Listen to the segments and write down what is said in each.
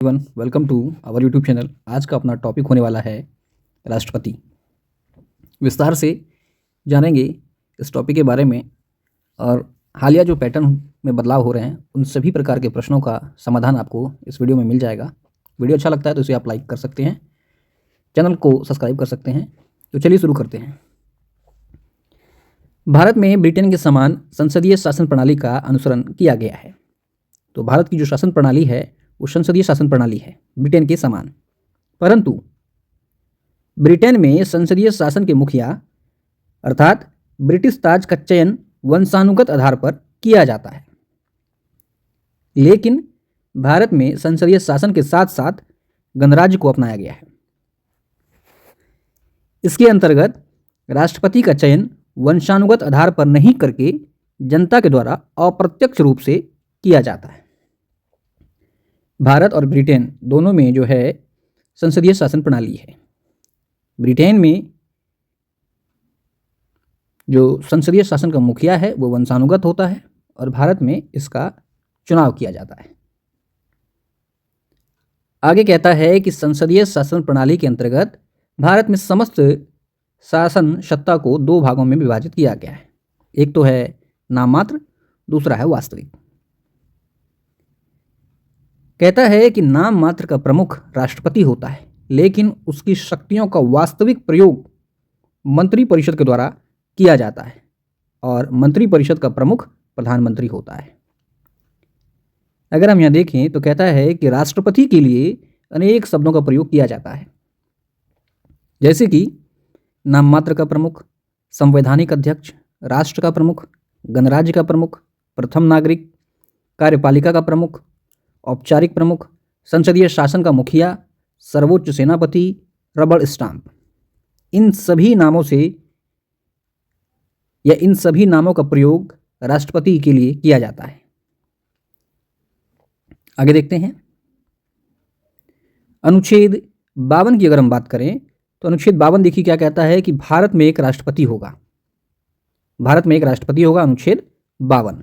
Everyone, welcome to our YouTube channel. आज का अपना टॉपिक होने वाला है राष्ट्रपति। विस्तार से जानेंगे इस टॉपिक के बारे में और हालिया जो पैटर्न में बदलाव हो रहे हैं उन सभी प्रकार के प्रश्नों का समाधान आपको इस वीडियो में मिल जाएगा। वीडियो अच्छा लगता है तो इसे आप लाइक कर सकते हैं, चैनल को सब्सक्राइब कर सकते हैं। तो चलिए शुरू करते हैं। भारत में ब्रिटेन के समान संसदीय शासन प्रणाली का अनुसरण किया गया है। तो भारत की जो शासन प्रणाली है वो संसदीय शासन प्रणाली है ब्रिटेन के समान, परंतु ब्रिटेन में संसदीय शासन के मुखिया अर्थात ब्रिटिश ताज का चयन वंशानुगत आधार पर किया जाता है। लेकिन भारत में संसदीय शासन के साथ साथ गणराज्य को अपनाया गया है। इसके अंतर्गत राष्ट्रपति का चयन वंशानुगत आधार पर नहीं करके जनता के द्वारा अप्रत्यक्ष रूप से किया जाता है। भारत और ब्रिटेन दोनों में जो है संसदीय शासन प्रणाली है। ब्रिटेन में जो संसदीय शासन का मुखिया है वो वंशानुगत होता है और भारत में इसका चुनाव किया जाता है। आगे कहता है कि संसदीय शासन प्रणाली के अंतर्गत भारत में समस्त शासन सत्ता को दो भागों में विभाजित किया गया है। एक तो है नाममात्र, दूसरा है वास्तविक। कहता है कि नाम मात्र का प्रमुख राष्ट्रपति होता है, लेकिन उसकी शक्तियों का वास्तविक प्रयोग मंत्रिपरिषद के द्वारा किया जाता है और मंत्रिपरिषद का प्रमुख प्रधानमंत्री होता है। अगर हम यहाँ देखें तो कहता है कि राष्ट्रपति के लिए अनेक शब्दों का प्रयोग किया जाता है, जैसे कि नाम मात्र का प्रमुख, संवैधानिक अध्यक्ष, राष्ट्र का प्रमुख, गणराज्य का प्रमुख, प्रथम नागरिक, कार्यपालिका का प्रमुख, औपचारिक प्रमुख, संसदीय शासन का मुखिया, सर्वोच्च सेनापति, रबड़ स्टाम्प। इन सभी नामों से या इन सभी नामों का प्रयोग राष्ट्रपति के लिए किया जाता है। आगे देखते हैं। अनुच्छेद 52 की अगर हम बात करें तो अनुच्छेद 52 देखिए क्या कहता है कि भारत में एक राष्ट्रपति होगा। भारत में एक राष्ट्रपति होगा। अनुच्छेद 52।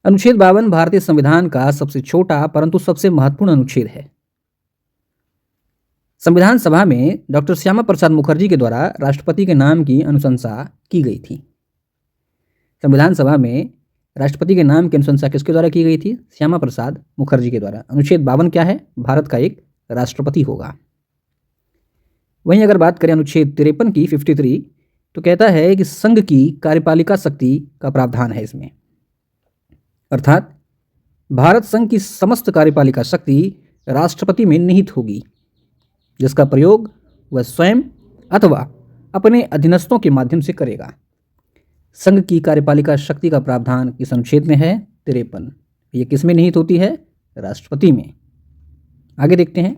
अनुच्छेद 52 भारतीय संविधान का सबसे छोटा परंतु सबसे महत्वपूर्ण अनुच्छेद है। संविधान सभा में डॉक्टर श्यामा प्रसाद मुखर्जी के द्वारा राष्ट्रपति के नाम की अनुशंसा की गई थी। संविधान सभा में राष्ट्रपति के नाम की अनुशंसा किसके द्वारा की गई थी? श्यामा प्रसाद मुखर्जी के द्वारा। अनुच्छेद 52 क्या है? भारत का एक राष्ट्रपति होगा। वहीं अगर बात करें अनुच्छेद 53 की 53 तो कहता है कि संघ की कार्यपालिका शक्ति का प्रावधान है इसमें, अर्थात भारत संघ की समस्त कार्यपालिका शक्ति राष्ट्रपति में निहित होगी, जिसका प्रयोग वह स्वयं अथवा अपने अधीनस्थों के माध्यम से करेगा। संघ की कार्यपालिका शक्ति का प्रावधान किस अनुच्छेद में है? 53। ये किस में निहित होती है? राष्ट्रपति में। आगे देखते हैं।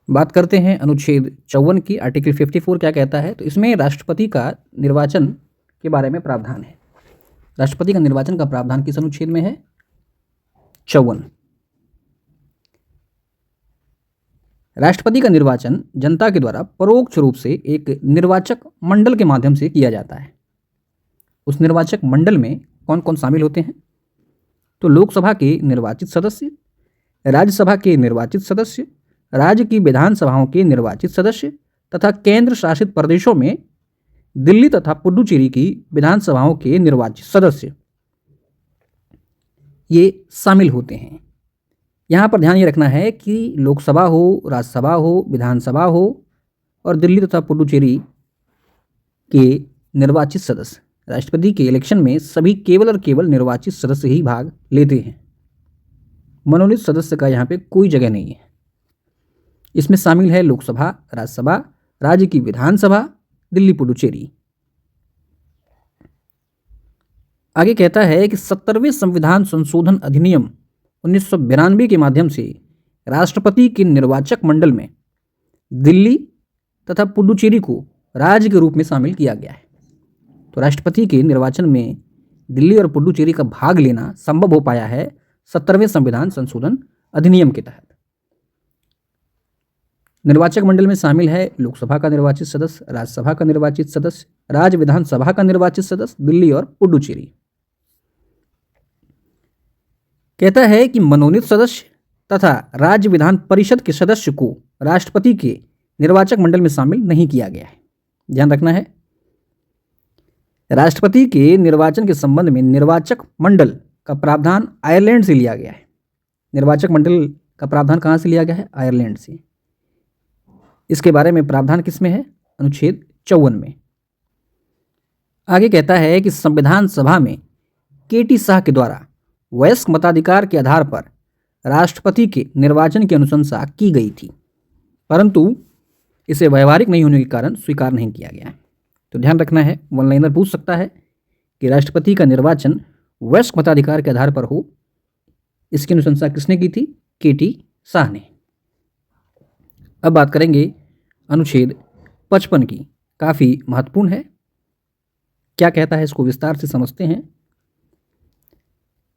बात करते हैं अनुच्छेद 54 की। आर्टिकल 54 क्या कहता है? तो इसमें राष्ट्रपति का निर्वाचन के बारे में प्रावधान है। राष्ट्रपति का निर्वाचन का प्रावधान किस अनुच्छेद में है? 54। राष्ट्रपति का निर्वाचन जनता के द्वारा परोक्ष रूप से एक निर्वाचक मंडल के माध्यम से किया जाता है। उस निर्वाचक मंडल में कौन कौन शामिल होते हैं? तो लोकसभा के निर्वाचित सदस्य, राज्यसभा के निर्वाचित सदस्य, राज्य की विधानसभाओं के निर्वाचित सदस्य तथा केंद्र शासित प्रदेशों में दिल्ली तथा पुडुचेरी की विधानसभाओं के निर्वाचित सदस्य ये शामिल होते हैं। यहाँ पर ध्यान ये रखना है कि लोकसभा हो, राज्यसभा हो, विधानसभा हो और दिल्ली तथा पुडुचेरी के निर्वाचित सदस्य, राष्ट्रपति के इलेक्शन में सभी केवल और केवल निर्वाचित सदस्य ही भाग लेते हैं। मनोनीत सदस्य का यहाँ पे कोई जगह नहीं है। इसमें शामिल है लोकसभा, राज्यसभा, राज्य की विधानसभा, दिल्ली पुडुचेरी। आगे कहता है कि 70वें संविधान संशोधन अधिनियम 1992 के माध्यम से राष्ट्रपति के निर्वाचक मंडल में दिल्ली तथा पुडुचेरी को राज्य के रूप में शामिल किया गया है। तो राष्ट्रपति के निर्वाचन में दिल्ली और पुडुचेरी का भाग लेना संभव हो पाया है 70वें संविधान संशोधन अधिनियम के तहत। निर्वाचक मंडल में शामिल है लोकसभा का निर्वाचित सदस्य, राज्यसभा का निर्वाचित सदस्य, राज्य विधानसभा का निर्वाचित सदस्य, दिल्ली और पुडुचेरी। कहता है कि मनोनीत सदस्य तथा राज्य विधान परिषद के सदस्य को राष्ट्रपति के निर्वाचक मंडल में शामिल नहीं किया गया है। ध्यान रखना है, राष्ट्रपति के निर्वाचन के संबंध में निर्वाचक मंडल का प्रावधान आयरलैंड से लिया गया है। निर्वाचक मंडल का प्रावधान कहाँ से लिया गया है? आयरलैंड से। इसके बारे में प्रावधान किस में है? अनुच्छेद 54 में। आगे कहता है कि संविधान सभा में के.टी. शाह के द्वारा वयस्क मताधिकार के आधार पर राष्ट्रपति के निर्वाचन की अनुशंसा की गई थी, परंतु इसे व्यवहारिक नहीं होने के कारण स्वीकार नहीं किया गया। तो ध्यान रखना है, वन लाइनर पूछ सकता है कि राष्ट्रपति का निर्वाचन वयस्क मताधिकार के आधार पर हो, इसकी अनुशंसा किसने की थी? के.टी. शाह ने। अब बात करेंगे अनुच्छेद 55 की, काफ़ी महत्वपूर्ण है। क्या कहता है, इसको विस्तार से समझते हैं।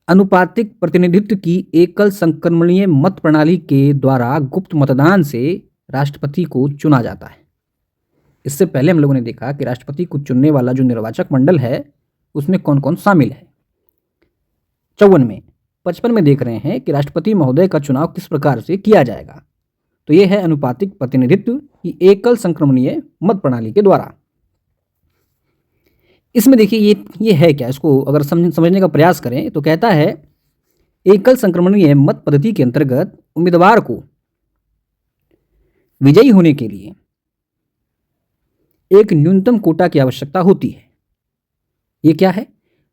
अनुपातिक प्रतिनिधित्व की एकल संक्रमणीय मत प्रणाली के द्वारा गुप्त मतदान से राष्ट्रपति को चुना जाता है। इससे पहले हम लोगों ने देखा कि राष्ट्रपति को चुनने वाला जो निर्वाचक मंडल है उसमें कौन कौन शामिल है। 54 में, 55 में देख रहे हैं कि राष्ट्रपति महोदय का चुनाव किस प्रकार से किया जाएगा। तो यह है अनुपातिक प्रतिनिधित्व की एकल संक्रमणीय मत प्रणाली के द्वारा। इसमें देखिए ये है क्या, इसको अगर समझने का प्रयास करें तो कहता है एकल संक्रमणीय मत पद्धति के अंतर्गत उम्मीदवार को विजयी होने के लिए एक न्यूनतम कोटा की आवश्यकता होती है। ये क्या है?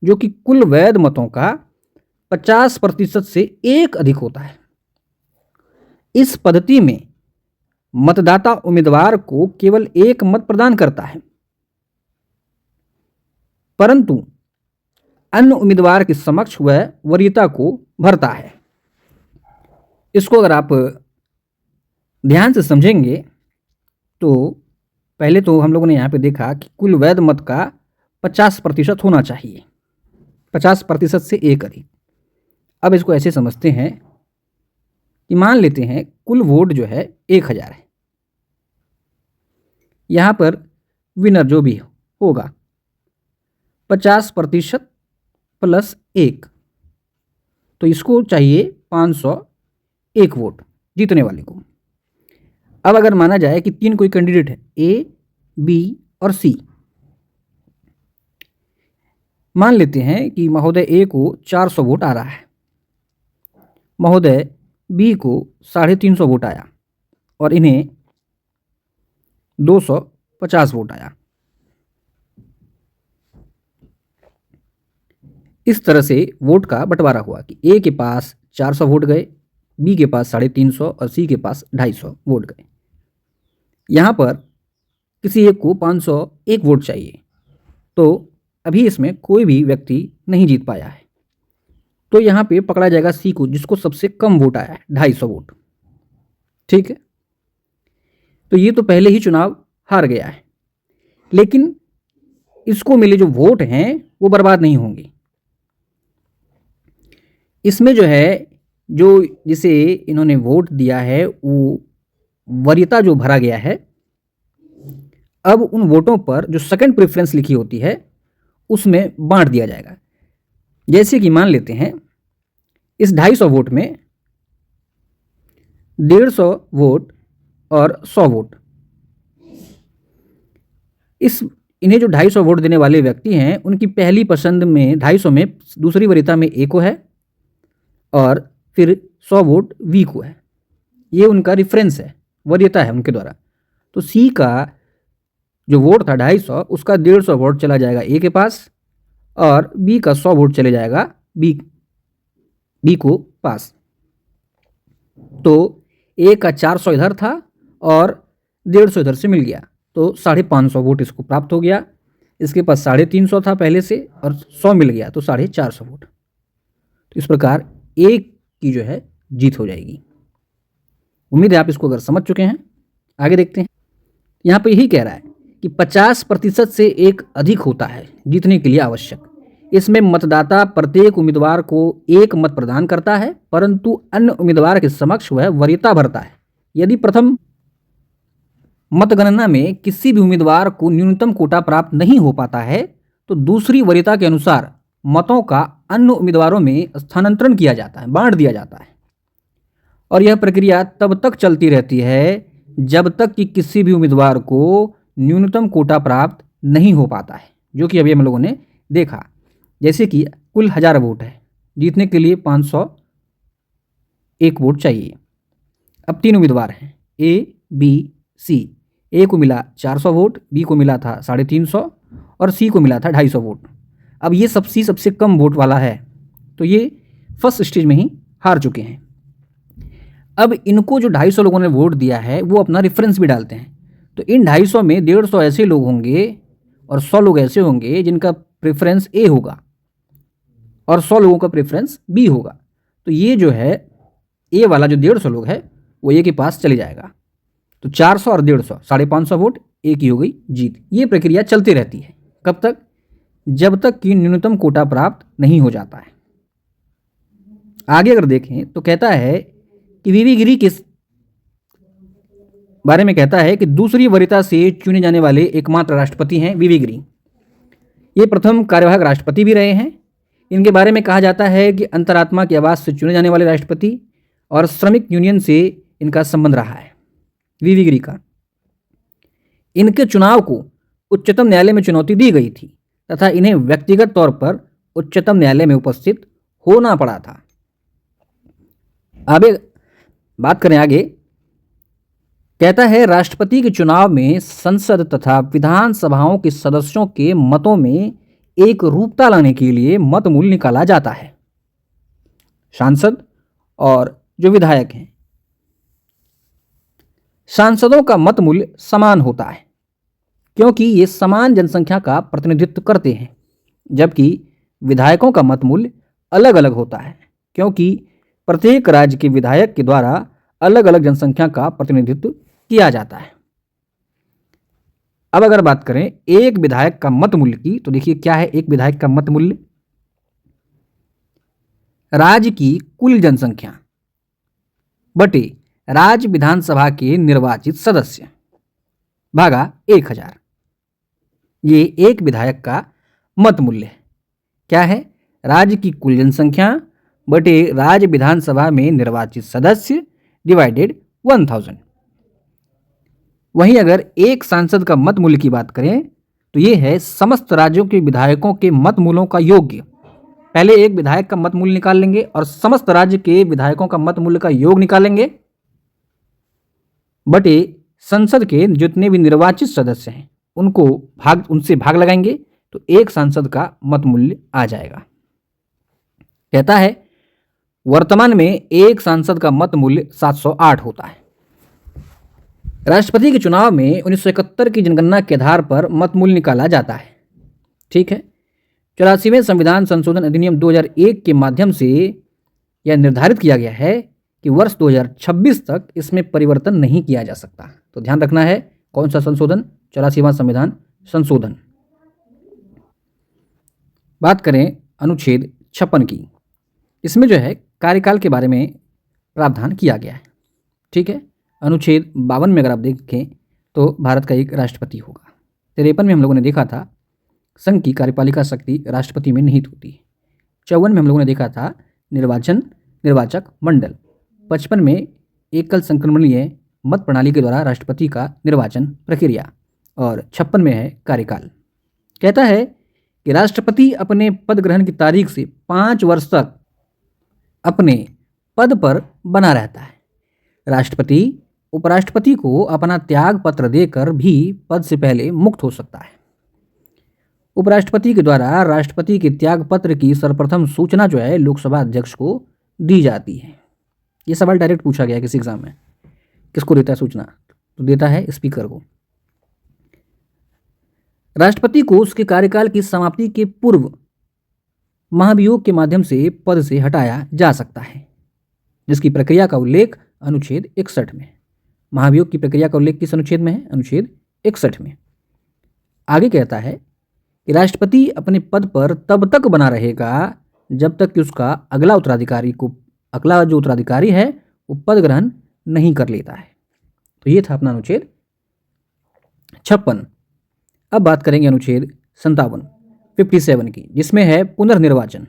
जो कि कुल वैध मतों का 50% से एक अधिक होता है। इस पद्धति में मतदाता उम्मीदवार को केवल एक मत प्रदान करता है, परंतु अन्य उम्मीदवार के समक्ष वह वरीयता को भरता है। इसको अगर आप ध्यान से समझेंगे तो पहले तो हम लोगों ने यहाँ पे देखा कि कुल वैध मत का 50% होना चाहिए, 50% से एक अधिक। अब इसको ऐसे समझते हैं कि मान लेते हैं कुल वोट जो है 1000 है। यहाँ पर विनर जो भी होगा 50% प्लस 1, तो इसको चाहिए 501 वोट जीतने वाले को। अब अगर माना जाए कि 3 कोई कैंडिडेट है, ए, बी और सी। मान लेते हैं कि महोदय ए को 400 वोट आ रहा है, महोदय बी को 350 वोट आया और इन्हें 250 वोट आया। इस तरह से वोट का बंटवारा हुआ कि ए के पास 400 वोट गए, बी के पास 350 और सी के पास 250 वोट गए। यहाँ पर किसी एक को 501 वोट चाहिए, तो अभी इसमें कोई भी व्यक्ति नहीं जीत पाया है, तो यहाँ पे पकड़ा जाएगा सी को, जिसको सबसे कम वोट आया है 250 वोट। ठीक है, तो ये तो पहले ही चुनाव हार गया है, लेकिन इसको मिले जो वोट हैं वो बर्बाद नहीं होंगे। इसमें जो है, जो जिसे इन्होंने वोट दिया है वो वरीयता जो भरा गया है, अब उन वोटों पर जो सेकंड प्रेफरेंस लिखी होती है उसमें बांट दिया जाएगा। जैसे कि मान लेते हैं इस 250 वोट में 150 वोट और 100 वोट, इन्हें जो 250 वोट देने वाले व्यक्ति हैं उनकी पहली पसंद में 250 में दूसरी वरीयता में ए को है और फिर 100 वोट वी को है। ये उनका रेफरेंस है, वरीयता है उनके द्वारा। तो सी का जो वोट था 250, उसका 150 वोट चला जाएगा ए के पास और बी का 100 वोट चले जाएगा बी को पास। तो ए का 400 इधर था और 150 इधर से मिल गया, तो 550 वोट इसको प्राप्त हो गया। इसके पास 350 था पहले से और 100 मिल गया, तो 450 वोट। तो इस प्रकार ए की जो है जीत हो जाएगी। उम्मीद है आप इसको अगर समझ चुके हैं। आगे देखते हैं, यहाँ पे यही कह रहा है कि 50% से एक अधिक होता है जीतने के लिए आवश्यक। इसमें मतदाता प्रत्येक उम्मीदवार को एक मत प्रदान करता है, परंतु अन्य उम्मीदवार के समक्ष वह वरीयता भरता है। यदि प्रथम मतगणना में किसी भी उम्मीदवार को न्यूनतम कोटा प्राप्त नहीं हो पाता है तो दूसरी वरीयता के अनुसार मतों का अन्य उम्मीदवारों में स्थानांतरण किया जाता है, बांट दिया जाता है। और यह प्रक्रिया तब तक चलती रहती है जब तक कि किसी भी उम्मीदवार को न्यूनतम कोटा प्राप्त नहीं हो पाता है, जो कि अभी हम लोगों ने देखा। जैसे कि कुल 1000 वोट है, जीतने के लिए 501 वोट चाहिए। अब 3 उम्मीदवार हैं, ए बी सी। ए को मिला 400 वोट, बी को मिला था 350 और सी को मिला था 250 वोट। अब ये सबसे कम वोट वाला है, तो ये फर्स्ट स्टेज में ही हार चुके हैं। अब इनको जो 250 लोगों ने वोट दिया है वो अपना रेफरेंस भी डालते हैं, तो इन 250 में 150 ऐसे लोग होंगे और 100 लोग ऐसे होंगे जिनका प्रेफरेंस ए होगा और 100 लोगों का प्रेफरेंस बी होगा। तो ये जो है ए वाला जो 150 लोग है वो ए के पास चले जाएगा। तो 400 और 150 550 वोट ए की हो गई जीत। ये प्रक्रिया चलती रहती है, कब तक? जब तक कि न्यूनतम कोटा प्राप्त नहीं हो जाता है। आगे अगर देखें तो कहता है कि वीवी गिरी किस बारे में कहता है कि दूसरी वरीयता से चुने जाने वाले एकमात्र राष्ट्रपति हैं वीवी गिरी। ये प्रथम कार्यवाहक राष्ट्रपति भी रहे हैं। इनके बारे में कहा जाता है कि अंतरात्मा की आवाज़ से चुने जाने वाले राष्ट्रपति और श्रमिक यूनियन से इनका संबंध रहा है वीवी गिरी का। इनके चुनाव को उच्चतम न्यायालय में चुनौती दी गई थी तथा इन्हें व्यक्तिगत तौर पर उच्चतम न्यायालय में उपस्थित होना पड़ा था। आगे बात करें, आगे कहता है राष्ट्रपति के चुनाव में संसद तथा विधानसभाओं के सदस्यों के मतों में एक रूपता लाने के लिए मत मूल्य निकाला जाता है। सांसद और जो विधायक हैं, सांसदों का मत मूल्य समान होता है क्योंकि ये समान जनसंख्या का प्रतिनिधित्व करते हैं, जबकि विधायकों का मत मूल्य अलग अलग होता है क्योंकि प्रत्येक राज्य के विधायक के द्वारा अलग अलग जनसंख्या का प्रतिनिधित्व किया जाता है। अब अगर बात करें एक विधायक का मत मूल्य की, तो देखिए क्या है एक विधायक का मत मूल्य? राज्य की कुल जनसंख्या बटे राज्य विधानसभा के निर्वाचित सदस्य भागा 1000। ये एक विधायक का मत मूल्य है। क्या है? राज्य की कुल जनसंख्या बटे राज्य विधानसभा में निर्वाचित सदस्य डिवाइडेड 1000। वहीं अगर एक सांसद का मत मूल्य की बात करें तो ये है समस्त राज्यों के विधायकों के मत मूल्यों का योग्य। पहले एक विधायक का मत मूल्य निकाल लेंगे और समस्त राज्य के विधायकों का मत मूल्य का योग निकालेंगे बटे संसद के जितने भी निर्वाचित सदस्य हैं उनसे भाग लगाएंगे, तो एक सांसद का मत मूल्य आ जाएगा। कहता है वर्तमान में एक सांसद का मत मूल्य 708 होता है। राष्ट्रपति के चुनाव में 1971 की जनगणना के आधार पर मत मूल्य निकाला जाता है। ठीक है। 84वें संविधान संशोधन अधिनियम 2001 के माध्यम से यह निर्धारित किया गया है कि वर्ष 2026 तक इसमें परिवर्तन नहीं किया जा सकता। तो ध्यान रखना है कौन सा संशोधन? 84वां संविधान संशोधन। बात करें अनुच्छेद 56 की, इसमें जो है कार्यकाल के बारे में प्रावधान किया गया है। ठीक है। अनुच्छेद 52 में अगर आप देखें तो भारत का एक राष्ट्रपति होगा। 53 में हम लोगों ने देखा था संघ की कार्यपालिका शक्ति राष्ट्रपति में निहित होती है। 54 में हम लोगों ने देखा था निर्वाचक मंडल। 55 में एकल संक्रमणीय मत प्रणाली के द्वारा राष्ट्रपति का निर्वाचन प्रक्रिया और 56 में है कार्यकाल। कहता है कि राष्ट्रपति अपने पद ग्रहण की तारीख से 5 वर्ष तक अपने पद पर बना रहता है। राष्ट्रपति उपराष्ट्रपति को अपना त्याग पत्र देकर भी पद से पहले मुक्त हो सकता है। उपराष्ट्रपति के द्वारा राष्ट्रपति के त्याग पत्र की सर्वप्रथम सूचना जो है लोकसभा अध्यक्ष को दी जाती है। ये सवाल डायरेक्ट पूछा गया किसी एग्जाम में, किसको देता है सूचना? तो देता है स्पीकर को। राष्ट्रपति को उसके कार्यकाल की समाप्ति के पूर्व महाभियोग के माध्यम से पद से हटाया जा सकता है, जिसकी प्रक्रिया का उल्लेख अनुच्छेद 61 में। महाभियोग की प्रक्रिया का उल्लेख किस अनुच्छेद में है? अनुच्छेद 61 में। आगे कहता है कि राष्ट्रपति अपने पद पर तब तक बना रहेगा जब तक कि उसका अगला जो उत्तराधिकारी है वो पद ग्रहण नहीं कर लेता है। तो ये था अपना अनुच्छेद 56। अब बात करेंगे अनुच्छेद 57 की, जिसमें है पुनर्निर्वाचन।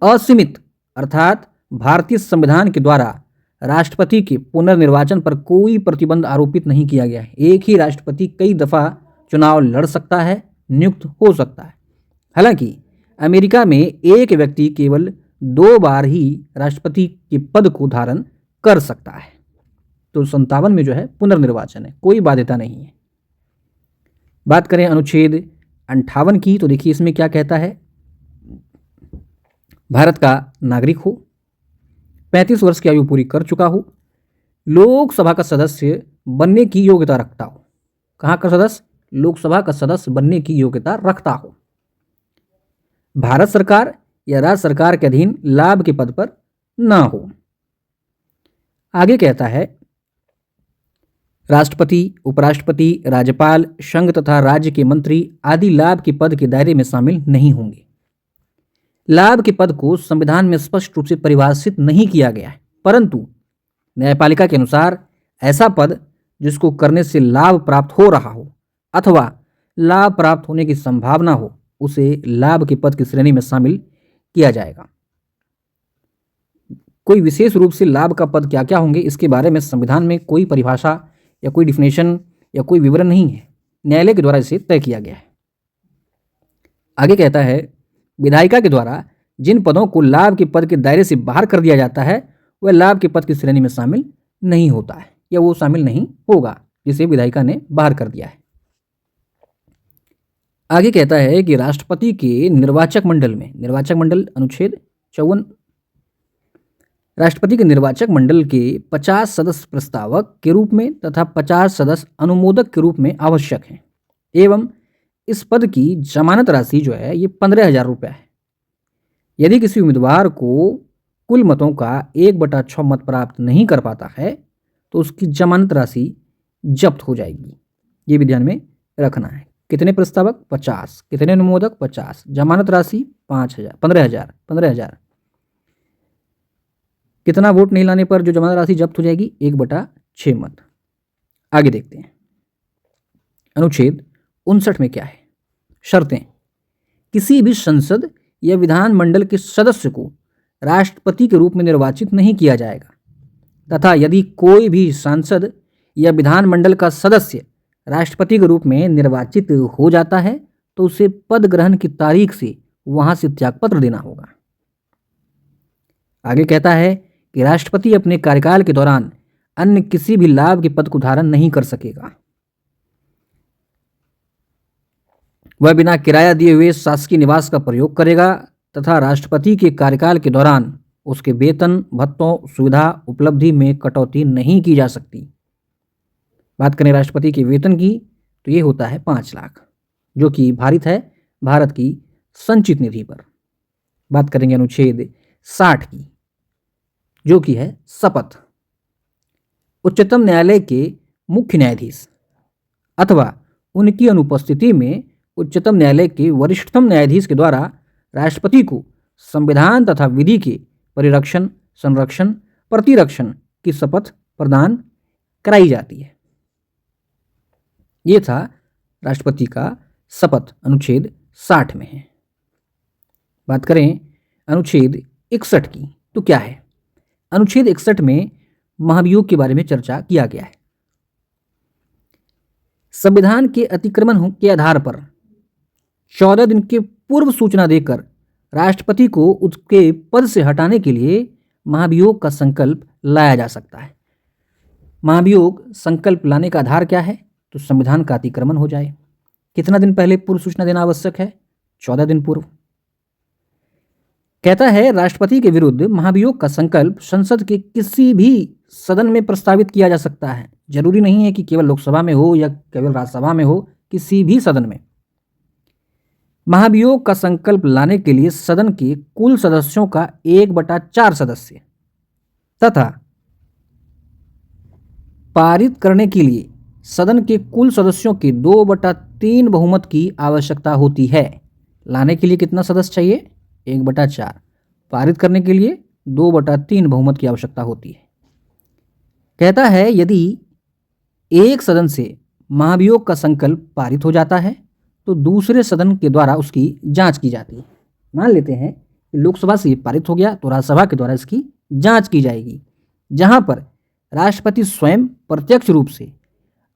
असीमित अर्थात भारतीय संविधान के द्वारा राष्ट्रपति के पुनर्निर्वाचन पर कोई प्रतिबंध आरोपित नहीं किया गया है। एक ही राष्ट्रपति कई दफ़ा चुनाव लड़ सकता है, नियुक्त हो सकता है। हालांकि अमेरिका में एक व्यक्ति केवल 2 बार ही राष्ट्रपति के पद को धारण कर सकता है। तो 57 में जो है पुनर्निर्वाचन है, कोई बाध्यता नहीं है। बात करें अनुच्छेद 58 की, तो देखिए इसमें क्या कहता है। भारत का नागरिक हो, 35 वर्ष की आयु पूरी कर चुका हो, लोकसभा का सदस्य बनने की योग्यता रखता हो। कहाँ का सदस्य? लोकसभा का सदस्य बनने की योग्यता रखता हो। भारत सरकार या राज्य सरकार के अधीन लाभ के पद पर ना हो। आगे कहता है राष्ट्रपति, उपराष्ट्रपति, राज्यपाल, संघ तथा राज्य के मंत्री आदि लाभ के पद के दायरे में शामिल नहीं होंगे। लाभ के पद को संविधान में स्पष्ट रूप से परिभाषित नहीं किया गया है, परंतु न्यायपालिका के अनुसार ऐसा पद जिसको करने से लाभ प्राप्त हो रहा हो अथवा लाभ प्राप्त होने की संभावना हो, उसे लाभ के पद की श्रेणी में शामिल किया जाएगा। कोई विशेष रूप से लाभ का पद क्या क्या होंगे, इसके बारे में संविधान में कोई परिभाषा या कोई डिफिनेशन या कोई विवरण नहीं है, न्यायालय के द्वारा इसे तय किया गया है। आगे कहता है विधायिका के द्वारा जिन पदों को लाभ के पद के दायरे से बाहर कर दिया जाता है वह लाभ के पद की श्रेणी में शामिल नहीं होता है, या वो शामिल नहीं होगा जिसे विधायिका ने बाहर कर दिया है। आगे कहता है कि राष्ट्रपति के निर्वाचक मंडल में, निर्वाचक मंडल अनुच्छेद 54, राष्ट्रपति के निर्वाचक मंडल के 50 सदस्य प्रस्तावक के रूप में तथा 50 सदस्य अनुमोदक के रूप में आवश्यक हैं, एवं इस पद की जमानत राशि जो है ये 15,000 रुपये है। यदि किसी उम्मीदवार को कुल मतों का 1/6 मत प्राप्त नहीं कर पाता है तो उसकी जमानत राशि जब्त हो जाएगी। ये भी ध्यान में रखना है। कितने प्रस्तावक? 50। कितने अनुमोदक? 50। जमानत राशि 15,000। कितना वोट नहीं लाने पर जो जमानत राशि जब्त हो जाएगी? 1/6 मत। आगे देखते हैं अनुच्छेद 59 में क्या है। शर्तें। किसी भी संसद या विधानमंडल के सदस्य को राष्ट्रपति के रूप में निर्वाचित नहीं किया जाएगा तथा यदि कोई भी सांसद या विधानमंडल का सदस्य राष्ट्रपति के रूप में निर्वाचित हो जाता है तो उसे पद ग्रहण की तारीख से वहां से त्यागपत्र देना होगा। आगे कहता है कि राष्ट्रपति अपने कार्यकाल के दौरान अन्य किसी भी लाभ के पद को धारण नहीं कर सकेगा। वह बिना किराया दिए हुए शासकीय निवास का प्रयोग करेगा तथा राष्ट्रपति के कार्यकाल के दौरान उसके वेतन, भत्तों, सुविधा, उपलब्धि में कटौती नहीं की जा सकती। बात करें राष्ट्रपति के वेतन की तो ये होता है 5 लाख, जो कि भारित है भारत की संचित निधि पर। बात करेंगे अनुच्छेद 60 की, जो कि है शपथ। उच्चतम न्यायालय के मुख्य न्यायाधीश अथवा उनकी अनुपस्थिति में उच्चतम न्यायालय के वरिष्ठतम न्यायाधीश के द्वारा राष्ट्रपति को संविधान तथा विधि के परिरक्षण, संरक्षण, प्रतिरक्षण की शपथ प्रदान कराई जाती है। ये था राष्ट्रपति का शपथ, अनुच्छेद 60 में है। बात करें अनुच्छेद 61 की तो क्या है। अनुच्छेद 61 में महाभियोग के बारे में चर्चा किया गया है। संविधान के अतिक्रमण के आधार पर 14 दिन के पूर्व सूचना देकर राष्ट्रपति को उसके पद से हटाने के लिए महाभियोग का संकल्प लाया जा सकता है। महाभियोग संकल्प लाने का आधार क्या है? तो संविधान का अतिक्रमण हो जाए। कितना दिन पहले पूर्व सूचना देना आवश्यक है? 14 दिन पूर्व। कहता है राष्ट्रपति के विरुद्ध महाभियोग का संकल्प संसद के किसी भी सदन में प्रस्तावित किया जा सकता है। जरूरी नहीं है कि केवल लोकसभा में हो या केवल राज्यसभा में हो, किसी भी सदन में। महाभियोग का संकल्प लाने के लिए सदन के कुल सदस्यों का 1/4 सदस्य तथा पारित करने के लिए सदन के कुल सदस्यों के 2/3 बहुमत की आवश्यकता होती है। लाने के लिए कितना सदस्य चाहिए? 1/4। पारित करने के लिए 2/3 बहुमत की आवश्यकता होती है। कहता है यदि एक सदन से महाभियोग का संकल्प पारित हो जाता है तो दूसरे सदन के द्वारा उसकी जांच की जाती है। मान लेते हैं कि लोकसभा से पारित हो गया तो राज्यसभा के द्वारा इसकी जांच की जाएगी। जहां पर राष्ट्रपति स्वयं प्रत्यक्ष रूप से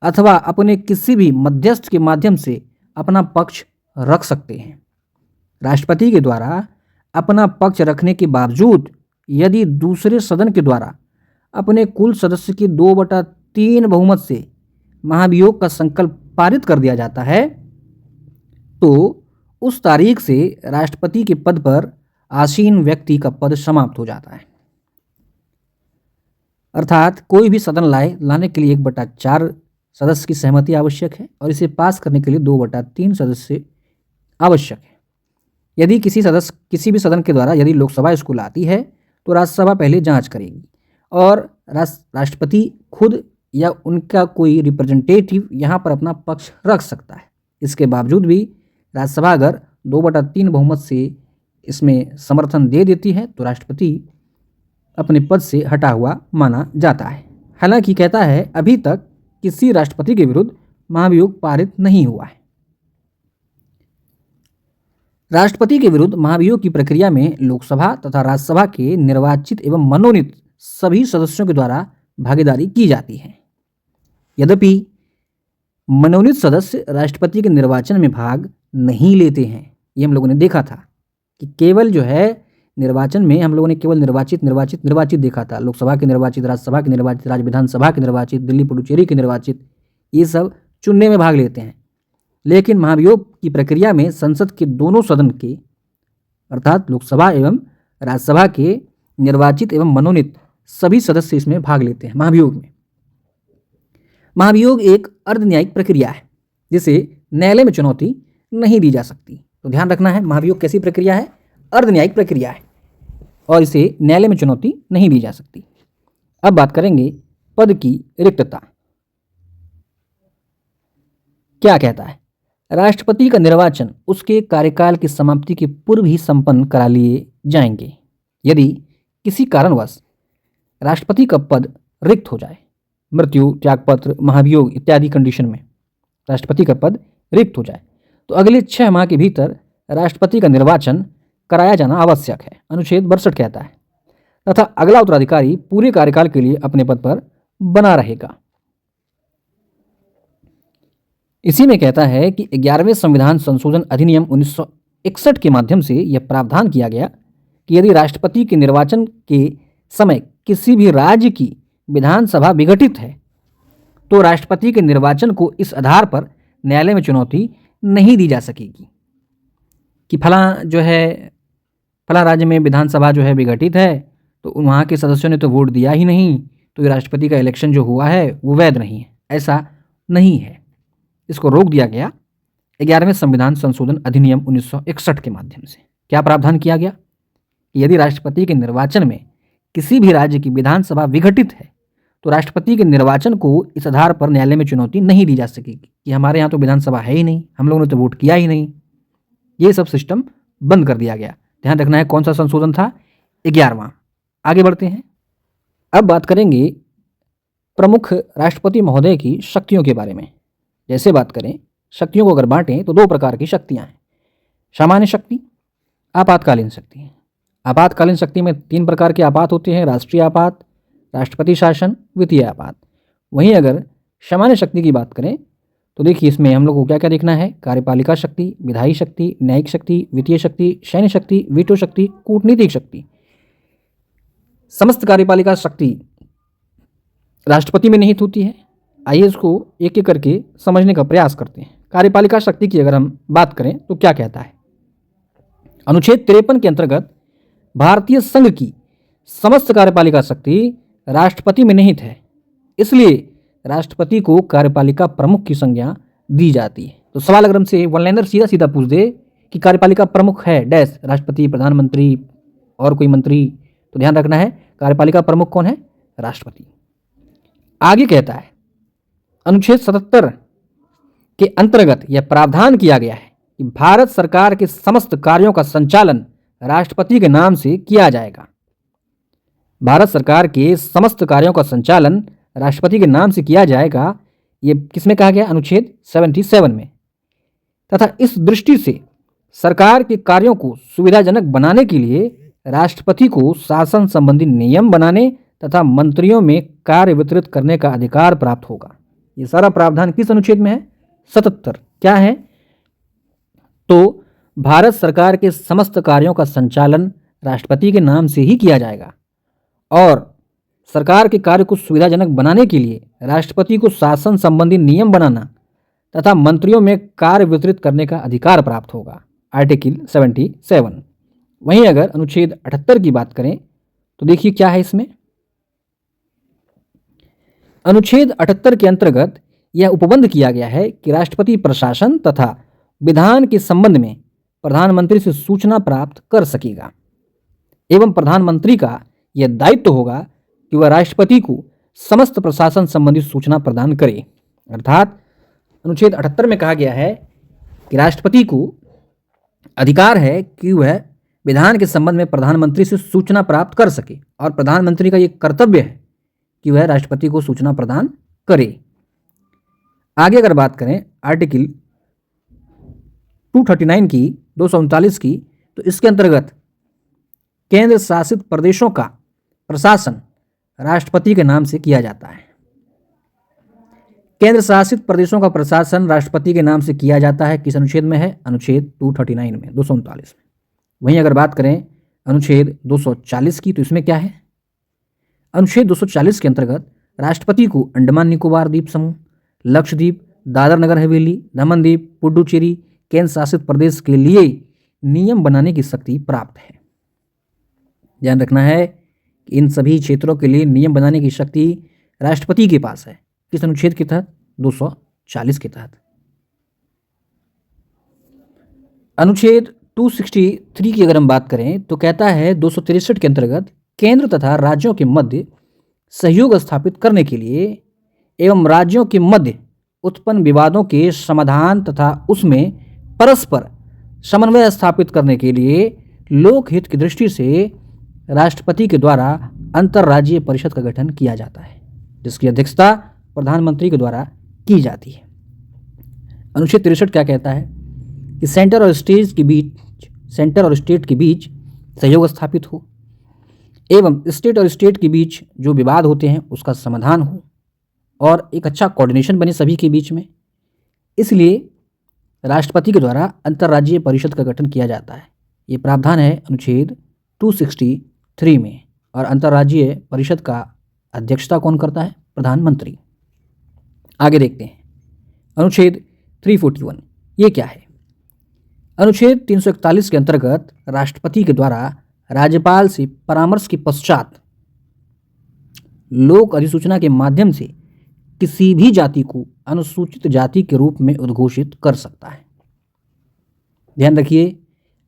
अथवा अपने किसी भी मध्यस्थ के माध्यम से अपना पक्ष रख सकते हैं। राष्ट्रपति के द्वारा अपना पक्ष रखने के बावजूद यदि दूसरे सदन के द्वारा अपने कुल सदस्य के 2/3 बहुमत से महाभियोग का संकल्प पारित कर दिया जाता है तो उस तारीख से राष्ट्रपति के पद पर आसीन व्यक्ति का पद समाप्त हो जाता है। अर्थात कोई भी सदन लाने के लिए 1/4 सदस्य की सहमति आवश्यक है और इसे पास करने के लिए 2/3 सदस्य आवश्यक है। यदि किसी भी सदन के द्वारा यदि लोकसभा इसको लाती है तो राज्यसभा पहले जांच करेगी और राष्ट्रपति खुद या उनका कोई रिप्रेजेंटेटिव यहाँ पर अपना पक्ष रख सकता है। इसके बावजूद भी राज्यसभा अगर 2/3 बहुमत से इसमें समर्थन दे देती है तो राष्ट्रपति अपने पद से हटा हुआ माना जाता है। हालांकि कहता है अभी तक किसी राष्ट्रपति के विरुद्ध महाभियोग पारित नहीं हुआ है। राष्ट्रपति के विरुद्ध महाभियोग की प्रक्रिया में लोकसभा तथा राज्यसभा के निर्वाचित एवं मनोनीत सभी सदस्यों के द्वारा भागीदारी की जाती है। यद्यपि मनोनीत सदस्य राष्ट्रपति के निर्वाचन में भाग नहीं लेते हैं। ये हम लोगों ने देखा था कि केवल जो है निर्वाचन में हम लोगों ने केवल निर्वाचित देखा था। लोकसभा के निर्वाचित, राज्यसभा के निर्वाचित, राज्य विधानसभा के निर्वाचित, दिल्ली पुडुचेरी के निर्वाचित, ये सब चुनने में भाग लेते हैं। लेकिन महाभियोग की प्रक्रिया में संसद के दोनों सदन के अर्थात लोकसभा एवं राज्यसभा के निर्वाचित एवं मनोनीत सभी सदस्य इसमें भाग लेते हैं महाभियोग में। महाभियोग एक अर्ध न्यायिक प्रक्रिया है जिसे न्यायालय में चुनौती नहीं दी जा सकती। तो ध्यान रखना है, महाभियोग कैसी प्रक्रिया है? अर्ध न्यायिक प्रक्रिया है और इसे न्यायालय में चुनौती नहीं दी जा सकती। अब बात करेंगे पद की रिक्तता। क्या कहता है? राष्ट्रपति का निर्वाचन उसके कार्यकाल की समाप्ति के पूर्व ही संपन्न करा लिए जाएंगे। यदि किसी कारणवश राष्ट्रपति का पद रिक्त हो जाए, मृत्यु, त्यागपत्र, महाभियोग इत्यादि कंडीशन में राष्ट्रपति का पद रिक्त हो जाए तो अगले 6 माह के भीतर राष्ट्रपति का निर्वाचन कराया जाना आवश्यक है, अनुच्छेद 62 कहता है, तथा अगला उत्तराधिकारी पूरे कार्यकाल के लिए अपने पद पर बना रहेगा। इसी में कहता है कि 11वें संविधान संशोधन अधिनियम 1961 के माध्यम से यह प्रावधान किया गया कि यदि राष्ट्रपति के निर्वाचन के समय किसी भी राज्य की विधानसभा विघटित है तो राष्ट्रपति के निर्वाचन को इस आधार पर न्यायालय में चुनौती नहीं दी जा सकेगी कि फला राज्य में विधानसभा जो है विघटित है तो वहाँ के सदस्यों ने तो वोट दिया ही नहीं तो ये राष्ट्रपति का इलेक्शन जो हुआ है वो वैध नहीं है। ऐसा नहीं है, इसको रोक दिया गया 11वें संविधान संशोधन अधिनियम 1961 के माध्यम से। क्या प्रावधान किया गया कि यदि राष्ट्रपति के निर्वाचन में किसी भी राज्य की विधानसभा विघटित है तो राष्ट्रपति के निर्वाचन को इस आधार पर न्यायालय में चुनौती नहीं दी जा सकेगी कि हमारे यहाँ तो विधानसभा है ही नहीं, हम लोगों ने तो वोट किया ही नहीं। ये सब सिस्टम बंद कर दिया गया। ध्यान रखना है कौन सा संशोधन था? 11वां। आगे बढ़ते हैं। अब बात करेंगे प्रमुख राष्ट्रपति महोदय की शक्तियों के बारे में। जैसे बात करें शक्तियों को अगर बांटें तो 2 प्रकार की शक्तियाँ हैं, सामान्य शक्ति, आपातकालीन शक्ति। आपातकालीन शक्ति में 3 प्रकार के आपात होते हैं, राष्ट्रीय आपात, राष्ट्रपति शासन, वित्तीय आपात। वहीं अगर सामान्य शक्ति की बात करें तो देखिए इसमें हम लोग को क्या क्या देखना है? कार्यपालिका शक्ति, विधायी शक्ति, न्यायिक शक्ति, वित्तीय शक्ति, सैन्य शक्ति, वीटो शक्ति, कूटनीतिक शक्ति। समस्त कार्यपालिका शक्ति राष्ट्रपति में निहित होती है। आइए इसको एक एक करके समझने का प्रयास करते हैं। कार्यपालिका शक्ति की अगर हम बात करें तो क्या कहता है? अनुच्छेद 53 के अंतर्गत भारतीय संघ की समस्त कार्यपालिका शक्ति राष्ट्रपति में निहित है, इसलिए राष्ट्रपति को कार्यपालिका प्रमुख की संज्ञा दी जाती है। तो सवाल अगर हमसे वन लाइनर सीधा सीधा पूछ दे कि कार्यपालिका प्रमुख है डैश, राष्ट्रपति, प्रधानमंत्री और कोई मंत्री, तो ध्यान रखना है कार्यपालिका प्रमुख कौन है? राष्ट्रपति। आगे कहता है अनुच्छेद 77 के अंतर्गत यह प्रावधान किया गया है कि भारत सरकार के समस्त कार्यों का संचालन राष्ट्रपति के नाम से किया जाएगा। भारत सरकार के समस्त कार्यों का संचालन राष्ट्रपति के नाम से किया जाएगा। ये किसमें कहा गया? अनुच्छेद 77 में। तथा इस दृष्टि से सरकार के कार्यों को सुविधाजनक बनाने के लिए राष्ट्रपति को शासन संबंधी नियम बनाने तथा मंत्रियों में कार्य वितरित करने का अधिकार प्राप्त होगा। ये सारा प्रावधान किस अनुच्छेद में है? 77। क्या है? तो भारत सरकार के समस्त कार्यों का संचालन राष्ट्रपति के नाम से ही किया जाएगा और सरकार के कार्य को सुविधाजनक बनाने के लिए राष्ट्रपति को शासन संबंधी नियम बनाना तथा मंत्रियों में कार्य वितरित करने का अधिकार प्राप्त होगा। आर्टिकल 77। वहीं अगर अनुच्छेद 78 की बात करें तो देखिए क्या है इसमें। अनुच्छेद 78 के अंतर्गत यह उपबंध किया गया है कि राष्ट्रपति प्रशासन तथा विधान के संबंध में प्रधानमंत्री से सूचना प्राप्त कर सकेगा एवं प्रधानमंत्री का यह दायित्व होगा कि वह राष्ट्रपति को समस्त प्रशासन संबंधी सूचना प्रदान करे। अर्थात अनुच्छेद 78 में कहा गया है कि राष्ट्रपति को अधिकार है कि वह विधान के संबंध में प्रधानमंत्री से सूचना प्राप्त कर सके और प्रधानमंत्री का यह कर्तव्य है कि वह राष्ट्रपति को सूचना प्रदान करे। आगे अगर बात करें आर्टिकल 239 की 239 की, तो इसके अंतर्गत केंद्र शासित प्रदेशों का प्रशासन राष्ट्रपति के नाम से किया जाता है। केंद्र शासित प्रदेशों का प्रशासन राष्ट्रपति के नाम से किया जाता है। किस अनुच्छेद में है? अनुच्छेद 239 में, 239 में। वहीं अगर बात करें अनुच्छेद 240 की, तो इसमें क्या है? अनुच्छेद 240 के अंतर्गत राष्ट्रपति को अंडमान निकोबार द्वीप समूह, लक्षद्वीप, दादर नगर हवेली, दमन द्वीप, पुडुचेरी केंद्र शासित प्रदेश के लिए नियम बनाने की शक्ति प्राप्त है। ध्यान रखना है कि इन सभी क्षेत्रों के लिए नियम बनाने की शक्ति राष्ट्रपति के पास है। किस अनुच्छेद के तहत? 240 के तहत। अनुच्छेद 263 की अगर हम बात करें तो कहता है 263 के अंतर्गत केंद्र तथा राज्यों के मध्य सहयोग स्थापित करने के लिए एवं राज्यों के मध्य उत्पन्न विवादों के समाधान तथा उसमें परस्पर समन्वय स्थापित करने के लिए लोकहित की दृष्टि से राष्ट्रपति के द्वारा अंतर्राज्यीय परिषद का गठन किया जाता है, जिसकी अध्यक्षता प्रधानमंत्री के द्वारा की जाती है। अनुच्छेद 63 क्या कहता है कि सेंटर और स्टेट के बीच सहयोग स्थापित हो एवं स्टेट और स्टेट के बीच जो विवाद होते हैं उसका समाधान हो और एक अच्छा कोऑर्डिनेशन बने सभी के बीच में। इसलिए राष्ट्रपति के द्वारा अंतर्राज्यीय परिषद का गठन किया जाता है। ये प्रावधान है अनुच्छेद 263 में। और अंतर्राज्यीय परिषद का अध्यक्षता कौन करता है? प्रधानमंत्री। आगे देखते हैं अनुच्छेद 341। ये क्या है? अनुच्छेद 341 के अंतर्गत राष्ट्रपति के द्वारा राज्यपाल से परामर्श के पश्चात लोक अधिसूचना के माध्यम से किसी भी जाति को अनुसूचित जाति के रूप में उद्घोषित कर सकता है। ध्यान रखिए,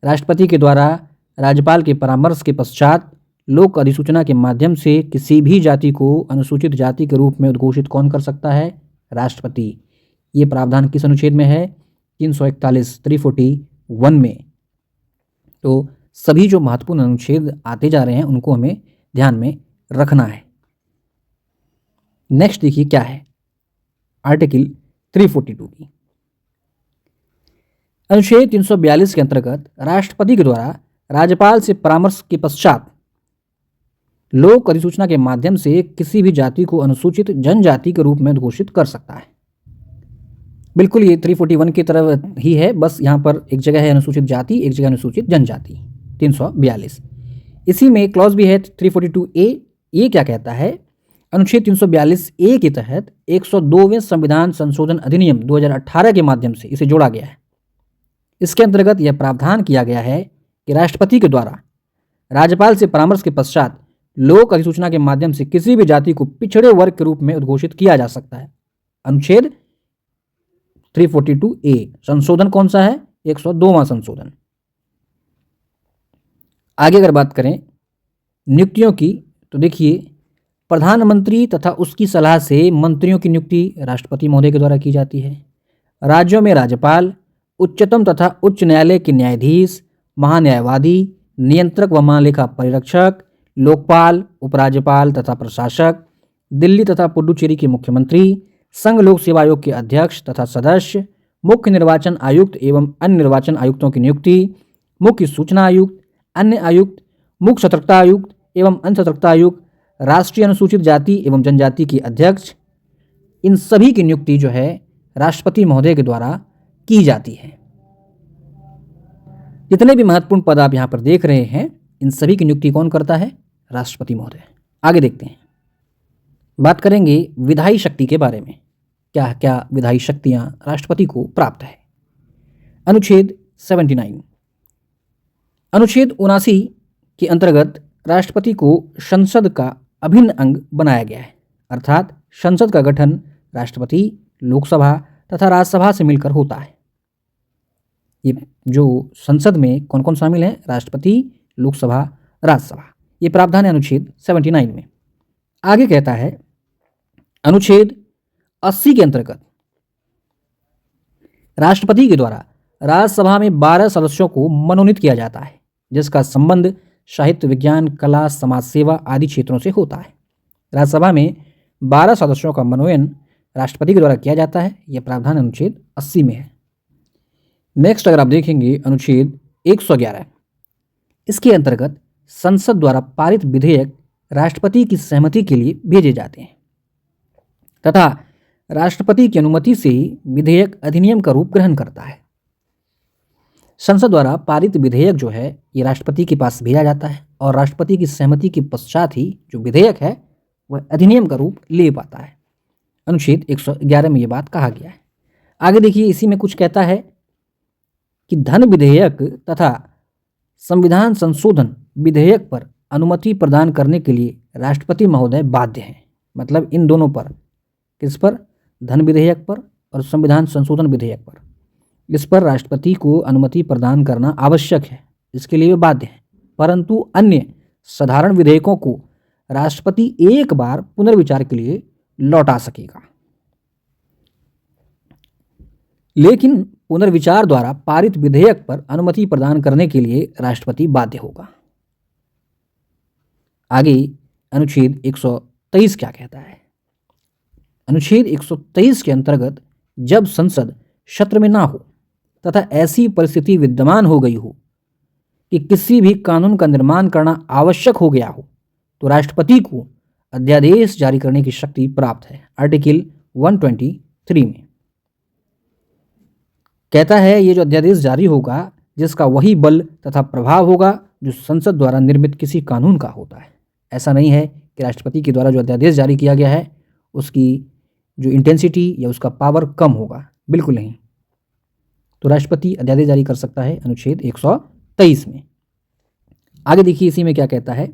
राष्ट्रपति के द्वारा राज्यपाल के परामर्श के पश्चात लोक अधिसूचना के माध्यम से किसी भी जाति को अनुसूचित जाति के रूप में उद्घोषित कौन कर सकता है? राष्ट्रपति। ये प्रावधान किस अनुच्छेद में है? 341, 341 में। तो सभी जो महत्वपूर्ण अनुच्छेद आते जा रहे हैं उनको हमें ध्यान में रखना है। नेक्स्ट देखिए क्या है आर्टिकल 342 की। अनुच्छेद 342 के अंतर्गत राष्ट्रपति के द्वारा राज्यपाल से परामर्श के पश्चात लोक अधिसूचना के माध्यम से किसी भी जाति को अनुसूचित जनजाति के रूप में घोषित कर सकता है। बिल्कुल ये 341 की तरह ही है, बस यहाँ पर एक जगह है अनुसूचित जाति, एक जगह अनुसूचित जनजाति। 342 इसी में क्लॉज भी है 342A। ये क्या कहता है? अनुच्छेद 342A के तहत 102वें संविधान संशोधन अधिनियम 2018 के माध्यम से इसे जोड़ा गया है। इसके अंतर्गत यह प्रावधान किया गया है कि राष्ट्रपति के द्वारा राज्यपाल से परामर्श के पश्चात लोक अधिसूचना के माध्यम से किसी भी जाति को पिछड़े वर्ग के रूप में उद्घोषित किया जा सकता है। अनुच्छेद 342A संशोधन कौन सा है? 102वां संशोधन। आगे अगर बात करें नियुक्तियों की, तो देखिए प्रधानमंत्री तथा उसकी सलाह से मंत्रियों की नियुक्ति राष्ट्रपति महोदय के द्वारा की जाती है। राज्यों में राज्यपाल, उच्चतम तथा उच्च न्यायालय के न्यायाधीश, महान्यायवादी, नियंत्रक व महालेखा परीक्षक, लोकपाल, उपराज्यपाल तथा प्रशासक, दिल्ली तथा पुडुचेरी के मुख्यमंत्री, संघ लोक सेवा आयोग के अध्यक्ष तथा सदस्य, मुख्य निर्वाचन आयुक्त एवं अन्य निर्वाचन आयुक्तों की नियुक्ति, मुख्य सूचना आयुक्त, अन्य आयुक्त, मुख्य सतर्कता आयुक्त एवं अन्य सतर्कता आयुक्त, राष्ट्रीय अनुसूचित जाति एवं जनजाति के अध्यक्ष, इन सभी की नियुक्ति जो है राष्ट्रपति महोदय के द्वारा की जाती है। जितने भी महत्वपूर्ण पद आप यहाँ पर देख रहे हैं, इन सभी की नियुक्ति कौन करता है? राष्ट्रपति महोदय। आगे देखते हैं, बात करेंगे विधायी शक्ति के बारे में। क्या क्या विधायी शक्तियाँ राष्ट्रपति को प्राप्त है? अनुच्छेद 79, अनुच्छेद 79 के अंतर्गत राष्ट्रपति को संसद का अभिन्न अंग बनाया गया है, अर्थात संसद का गठन राष्ट्रपति, लोकसभा तथा राज्यसभा से मिलकर होता है। ये जो संसद में कौन कौन शामिल है? राष्ट्रपति, लोकसभा, राज्यसभा। ये प्रावधान है अनुच्छेद 79 में। आगे कहता है अनुच्छेद 80 के अंतर्गत राष्ट्रपति के द्वारा राज्यसभा में 12 सदस्यों को मनोनीत किया जाता है, जिसका संबंध साहित्य, विज्ञान, कला, समाज सेवा आदि क्षेत्रों से होता है। राज्यसभा में 12 सदस्यों का मनोनयन राष्ट्रपति के द्वारा किया जाता है। यह प्रावधान अनुच्छेद 80 में है। नेक्स्ट अगर आप देखेंगे अनुच्छेद 111, इसके अंतर्गत संसद द्वारा पारित विधेयक राष्ट्रपति की सहमति के लिए भेजे जाते हैं तथा राष्ट्रपति की अनुमति से ही विधेयक अधिनियम का रूप ग्रहण करता है। संसद द्वारा पारित विधेयक जो है ये राष्ट्रपति के पास भेजा जाता है और राष्ट्रपति की सहमति के पश्चात ही जो विधेयक है वह अधिनियम का रूप ले पाता है। अनुच्छेद 111 में ये बात कहा गया है। आगे देखिए, इसी में कुछ कहता है कि धन विधेयक तथा संविधान संशोधन विधेयक पर अनुमति प्रदान करने के लिए राष्ट्रपति महोदय बाध्य हैं। मतलब इन दोनों पर, किस पर? धन विधेयक पर और संविधान संशोधन विधेयक पर, इस पर राष्ट्रपति को अनुमति प्रदान करना आवश्यक है, इसके लिए वे बाध्य हैं। परंतु अन्य साधारण विधेयकों को राष्ट्रपति एक बार पुनर्विचार के लिए लौटा सकेगा, लेकिन पुनर्विचार द्वारा पारित विधेयक पर अनुमति प्रदान करने के लिए राष्ट्रपति बाध्य होगा। आगे अनुच्छेद 123 क्या कहता है? अनुच्छेद 123 के अंतर्गत जब संसद सत्र में ना हो तथा ऐसी परिस्थिति विद्यमान हो गई हो कि किसी भी कानून का निर्माण करना आवश्यक हो गया हो, तो राष्ट्रपति को अध्यादेश जारी करने की शक्ति प्राप्त है। आर्टिकल 123 में कहता है ये जो अध्यादेश जारी होगा, जिसका वही बल तथा प्रभाव होगा जो संसद द्वारा निर्मित किसी कानून का होता है। ऐसा नहीं है कि राष्ट्रपति के द्वारा जो अध्यादेश जारी किया गया है उसकी जो इंटेंसिटी या उसका पावर कम होगा, बिल्कुल नहीं। तो राष्ट्रपति अध्यादेश जारी कर सकता है अनुच्छेद 123 में। आगे देखिए, इसी में क्या कहता है?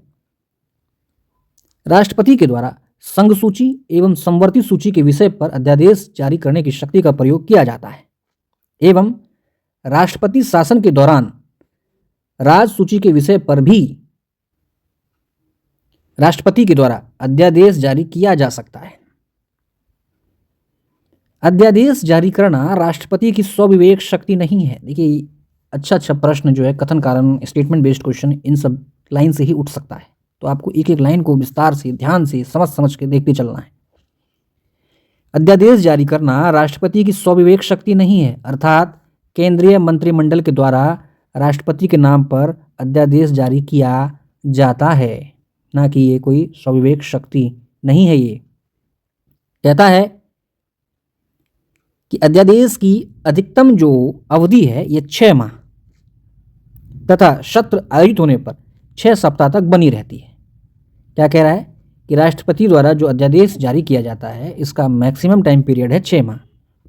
राष्ट्रपति के द्वारा संघ सूची एवं संवर्ती सूची के विषय पर अध्यादेश जारी करने की शक्ति का प्रयोग किया जाता है एवं राष्ट्रपति शासन के दौरान राज सूची के विषय पर भी राष्ट्रपति के द्वारा अध्यादेश जारी किया जा सकता है। अध्यादेश जारी करना राष्ट्रपति की स्वविवेक शक्ति नहीं है। देखिए, अच्छा प्रश्न जो है कथन कारण स्टेटमेंट बेस्ड क्वेश्चन इन सब लाइन से ही उठ सकता है, तो आपको एक एक लाइन को विस्तार से, ध्यान से, समझ के देखते चलना है। अध्यादेश जारी करना राष्ट्रपति की स्वविवेक शक्ति नहीं है, अर्थात केंद्रीय मंत्रिमंडल के द्वारा राष्ट्रपति के नाम पर अध्यादेश जारी किया जाता है, ना कि ये कोई स्वविवेक शक्ति नहीं है। ये कहता है कि अध्यादेश की अधिकतम जो अवधि है ये 6 माह तथा सत्र आयोजित होने पर 6 सप्ताह तक बनी रहती है। क्या कह रहा है कि राष्ट्रपति द्वारा जो अध्यादेश जारी किया जाता है इसका मैक्सिमम टाइम पीरियड है 6 माह,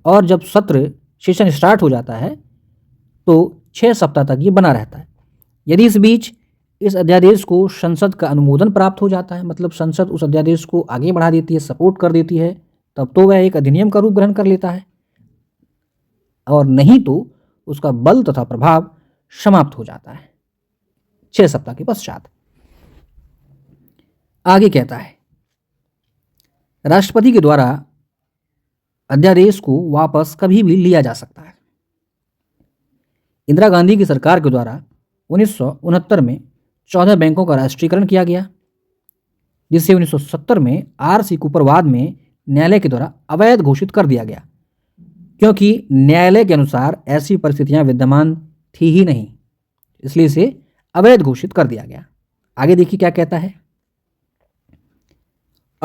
और जब सत्र सेशन स्टार्ट हो जाता है तो 6 सप्ताह तक ये बना रहता है। यदि इस बीच इस अध्यादेश को संसद का अनुमोदन प्राप्त हो जाता है, मतलब संसद उस अध्यादेश को आगे बढ़ा देती है, सपोर्ट कर देती है, तब तो वह एक अधिनियम का रूप ग्रहण कर लेता है, और नहीं तो उसका बल तथा प्रभाव समाप्त हो जाता है 6 सप्ताह के पश्चात। आगे कहता है राष्ट्रपति के द्वारा अध्यादेश को वापस कभी भी लिया जा सकता है। इंदिरा गांधी की सरकार के द्वारा 1969 में 14 बैंकों का राष्ट्रीयकरण किया गया, जिसे 1970 में आर.सी. कुपरवाद में न्यायालय के द्वारा अवैध घोषित कर दिया गया, क्योंकि न्यायालय के अनुसार ऐसी परिस्थितियां विद्यमान थी ही नहीं, इसलिए इसे अवैध घोषित कर दिया गया। आगे देखिए क्या कहता है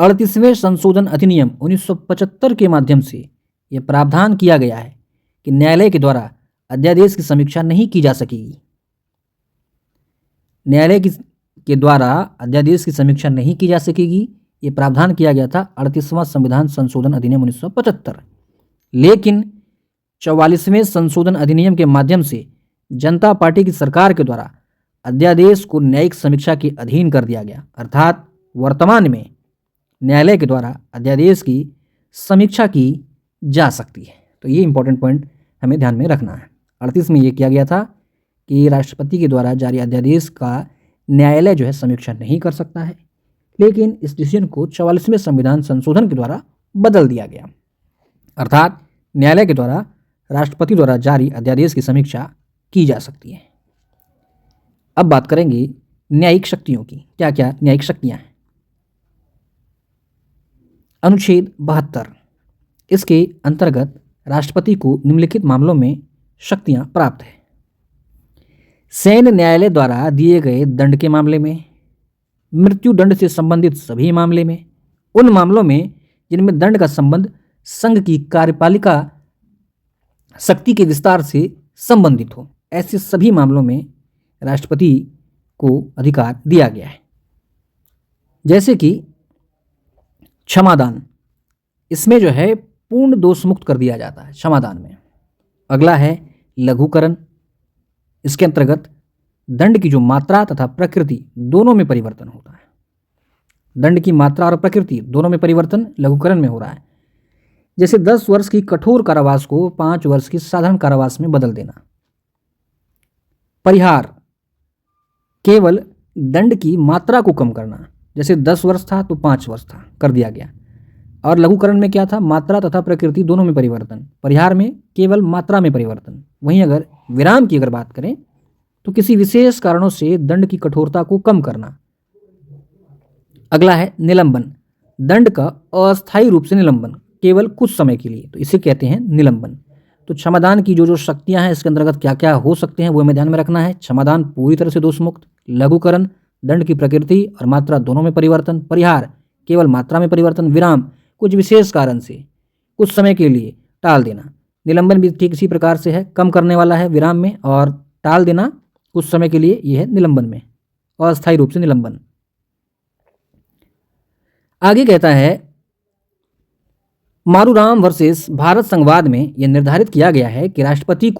38वें संशोधन अधिनियम 1975 के माध्यम से यह प्रावधान किया गया है कि न्यायालय के द्वारा अध्यादेश की समीक्षा नहीं की जा सकेगी। न्यायालय के द्वारा अध्यादेश की समीक्षा नहीं की जा सकेगी, ये प्रावधान किया गया था 38वां संविधान संशोधन अधिनियम 1975। लेकिन 44वें संशोधन अधिनियम के माध्यम से जनता पार्टी की सरकार के द्वारा अध्यादेश को न्यायिक समीक्षा के अधीन कर दिया गया, अर्थात वर्तमान में न्यायालय के द्वारा अध्यादेश की समीक्षा की जा सकती है। तो ये इंपॉर्टेंट पॉइंट हमें ध्यान में रखना है। 38 में ये किया गया था कि राष्ट्रपति के द्वारा जारी अध्यादेश का न्यायालय जो है समीक्षा नहीं कर सकता है, लेकिन इस डिसीजन को 44वें संविधान संशोधन के द्वारा बदल दिया गया, अर्थात न्यायालय के द्वारा राष्ट्रपति द्वारा जारी अध्यादेश की समीक्षा की जा सकती है। अब बात करेंगे न्यायिक शक्तियों की। क्या क्या न्यायिक शक्तियां हैं? अनुच्छेद 72, इसके अंतर्गत राष्ट्रपति को निम्नलिखित मामलों में शक्तियां प्राप्त है। सैन्य न्यायालय द्वारा दिए गए दंड के मामले में, मृत्यु दंड से संबंधित सभी मामले में, उन मामलों में जिनमें दंड का संबंध संघ की कार्यपालिका शक्ति के विस्तार से संबंधित हो, ऐसे सभी मामलों में राष्ट्रपति को अधिकार दिया गया है। जैसे कि क्षमादान, इसमें जो है पूर्ण दोष मुक्त कर दिया जाता है क्षमादान में। अगला है लघुकरण, इसके अंतर्गत दंड की जो मात्रा तथा प्रकृति दोनों में परिवर्तन होता है। दंड की मात्रा और प्रकृति दोनों में परिवर्तन लघुकरण में हो रहा है। जैसे 10 वर्ष की कठोर कारावास को 5 वर्ष की साधारण कारावास में बदल देना। परिहार, केवल दंड की मात्रा को कम करना, जैसे 10 वर्ष था तो 5 वर्ष था कर दिया गया। और लघुकरण में क्या था? मात्रा तथा प्रकृति दोनों में परिवर्तन। परिहार में केवल मात्रा में परिवर्तन। वहीं अगर विराम की अगर बात करें तो किसी विशेष कारणों से दंड की कठोरता को कम करना। अगला है निलंबन, दंड का अस्थायी रूप से निलंबन केवल कुछ समय के लिए, तो इसे कहते हैं निलंबन। तो क्षमादान की जो शक्तियां हैं इसके अंतर्गत क्या क्या हो सकते हैं वो हमें ध्यान में रखना है। क्षमादान पूरी तरह से दोष मुक्त, लघुकरण दंड की प्रकृति और मात्रा दोनों में परिवर्तन, परिहार केवल मात्रा में परिवर्तन, विराम कुछ विशेष कारण से कुछ समय के लिए टाल देना। निलंबन भी ठीक इसी प्रकार से है, कम करने वाला है विराम में, और टाल देना कुछ समय के लिए, यह है निलंबन में, अस्थायी रूप से निलंबन। आगे कहता है मारूराम वर्सेस भारत संघवाद में यह निर्धारित किया गया है कि राष्ट्रपति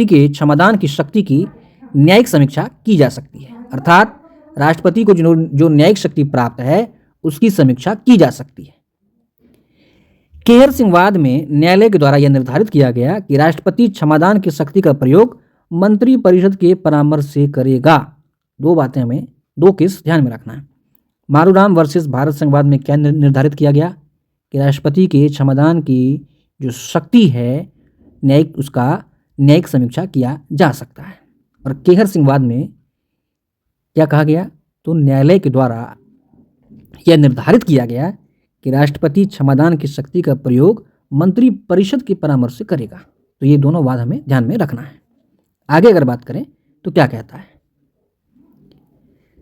के क्षमादान की शक्ति की न्यायिक समीक्षा की जा सकती है, अर्थात राष्ट्रपति को जो न्यायिक शक्ति प्राप्त है उसकी समीक्षा की जा सकती है। केहर सिंहवाद में न्यायालय के द्वारा यह निर्धारित किया गया कि राष्ट्रपति क्षमादान की शक्ति का प्रयोग मंत्री परिषद के परामर्श से करेगा। दो बातें हमें, दो केस ध्यान में रखना है। मारूराम वर्सेस भारत संघवाद में क्या निर्धारित किया गया कि राष्ट्रपति के क्षमादान की जो शक्ति है न्यायिक, उसका न्यायिक समीक्षा किया जा सकता है। और केहर सिंहवाद में क्या कहा गया? तो न्यायालय के द्वारा यह निर्धारित किया गया कि राष्ट्रपति क्षमादान की शक्ति का प्रयोग मंत्री परिषद के परामर्श से करेगा। तो ये दोनों बात हमें ध्यान में रखना है। आगे अगर बात करें तो क्या कहता है?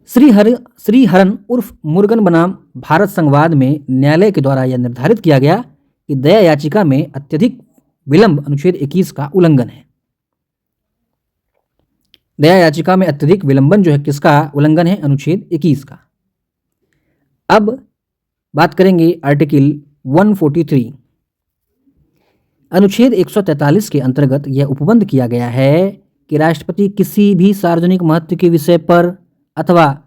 श्रीहरन उर्फ मुर्गन बनाम भारत संघवाद में न्यायालय के द्वारा यह निर्धारित किया गया कि दया याचिका में अत्यधिक विलंब अनुच्छेद 21 का उल्लंघन है। दया याचिका में अत्यधिक विलंबन जो है किसका उल्लंघन है? अनुच्छेद 21 का। अब बात करेंगे आर्टिकल 143। अनुच्छेद 143 के अंतर्गत यह उपबंध किया गया है कि राष्ट्रपति किसी भी सार्वजनिक महत्व के विषय पर अथवा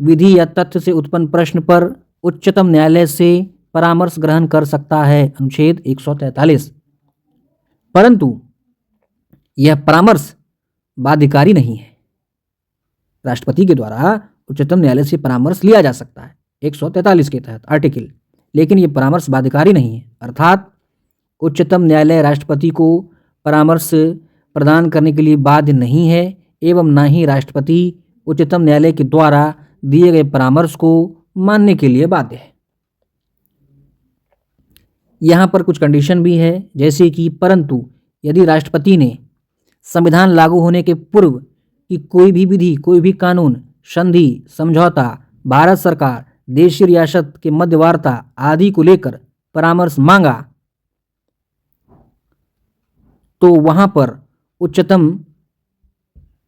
विधि या तथ्य से उत्पन्न प्रश्न पर उच्चतम न्यायालय से परामर्श ग्रहण कर सकता है, अनुच्छेद 143। परंतु यह परामर्श बाध्यकारी नहीं है। राष्ट्रपति के द्वारा उच्चतम न्यायालय से परामर्श लिया जा सकता है 143 के तहत आर्टिकल, लेकिन यह परामर्श बाध्यकारी नहीं है, अर्थात उच्चतम न्यायालय राष्ट्रपति को परामर्श प्रदान करने के लिए बाध्य नहीं है एवं न ही राष्ट्रपति उच्चतम न्यायालय के द्वारा दिए गए परामर्श को मानने के लिए बाध्य है। यहाँ पर कुछ कंडीशन भी है, जैसे कि परंतु यदि राष्ट्रपति ने संविधान लागू होने के पूर्व की कोई भी विधि, कोई भी कानून, संधि, समझौता भारत सरकार देशी रियासत के मध्यवार्ता आदि को लेकर परामर्श मांगा तो वहां पर उच्चतम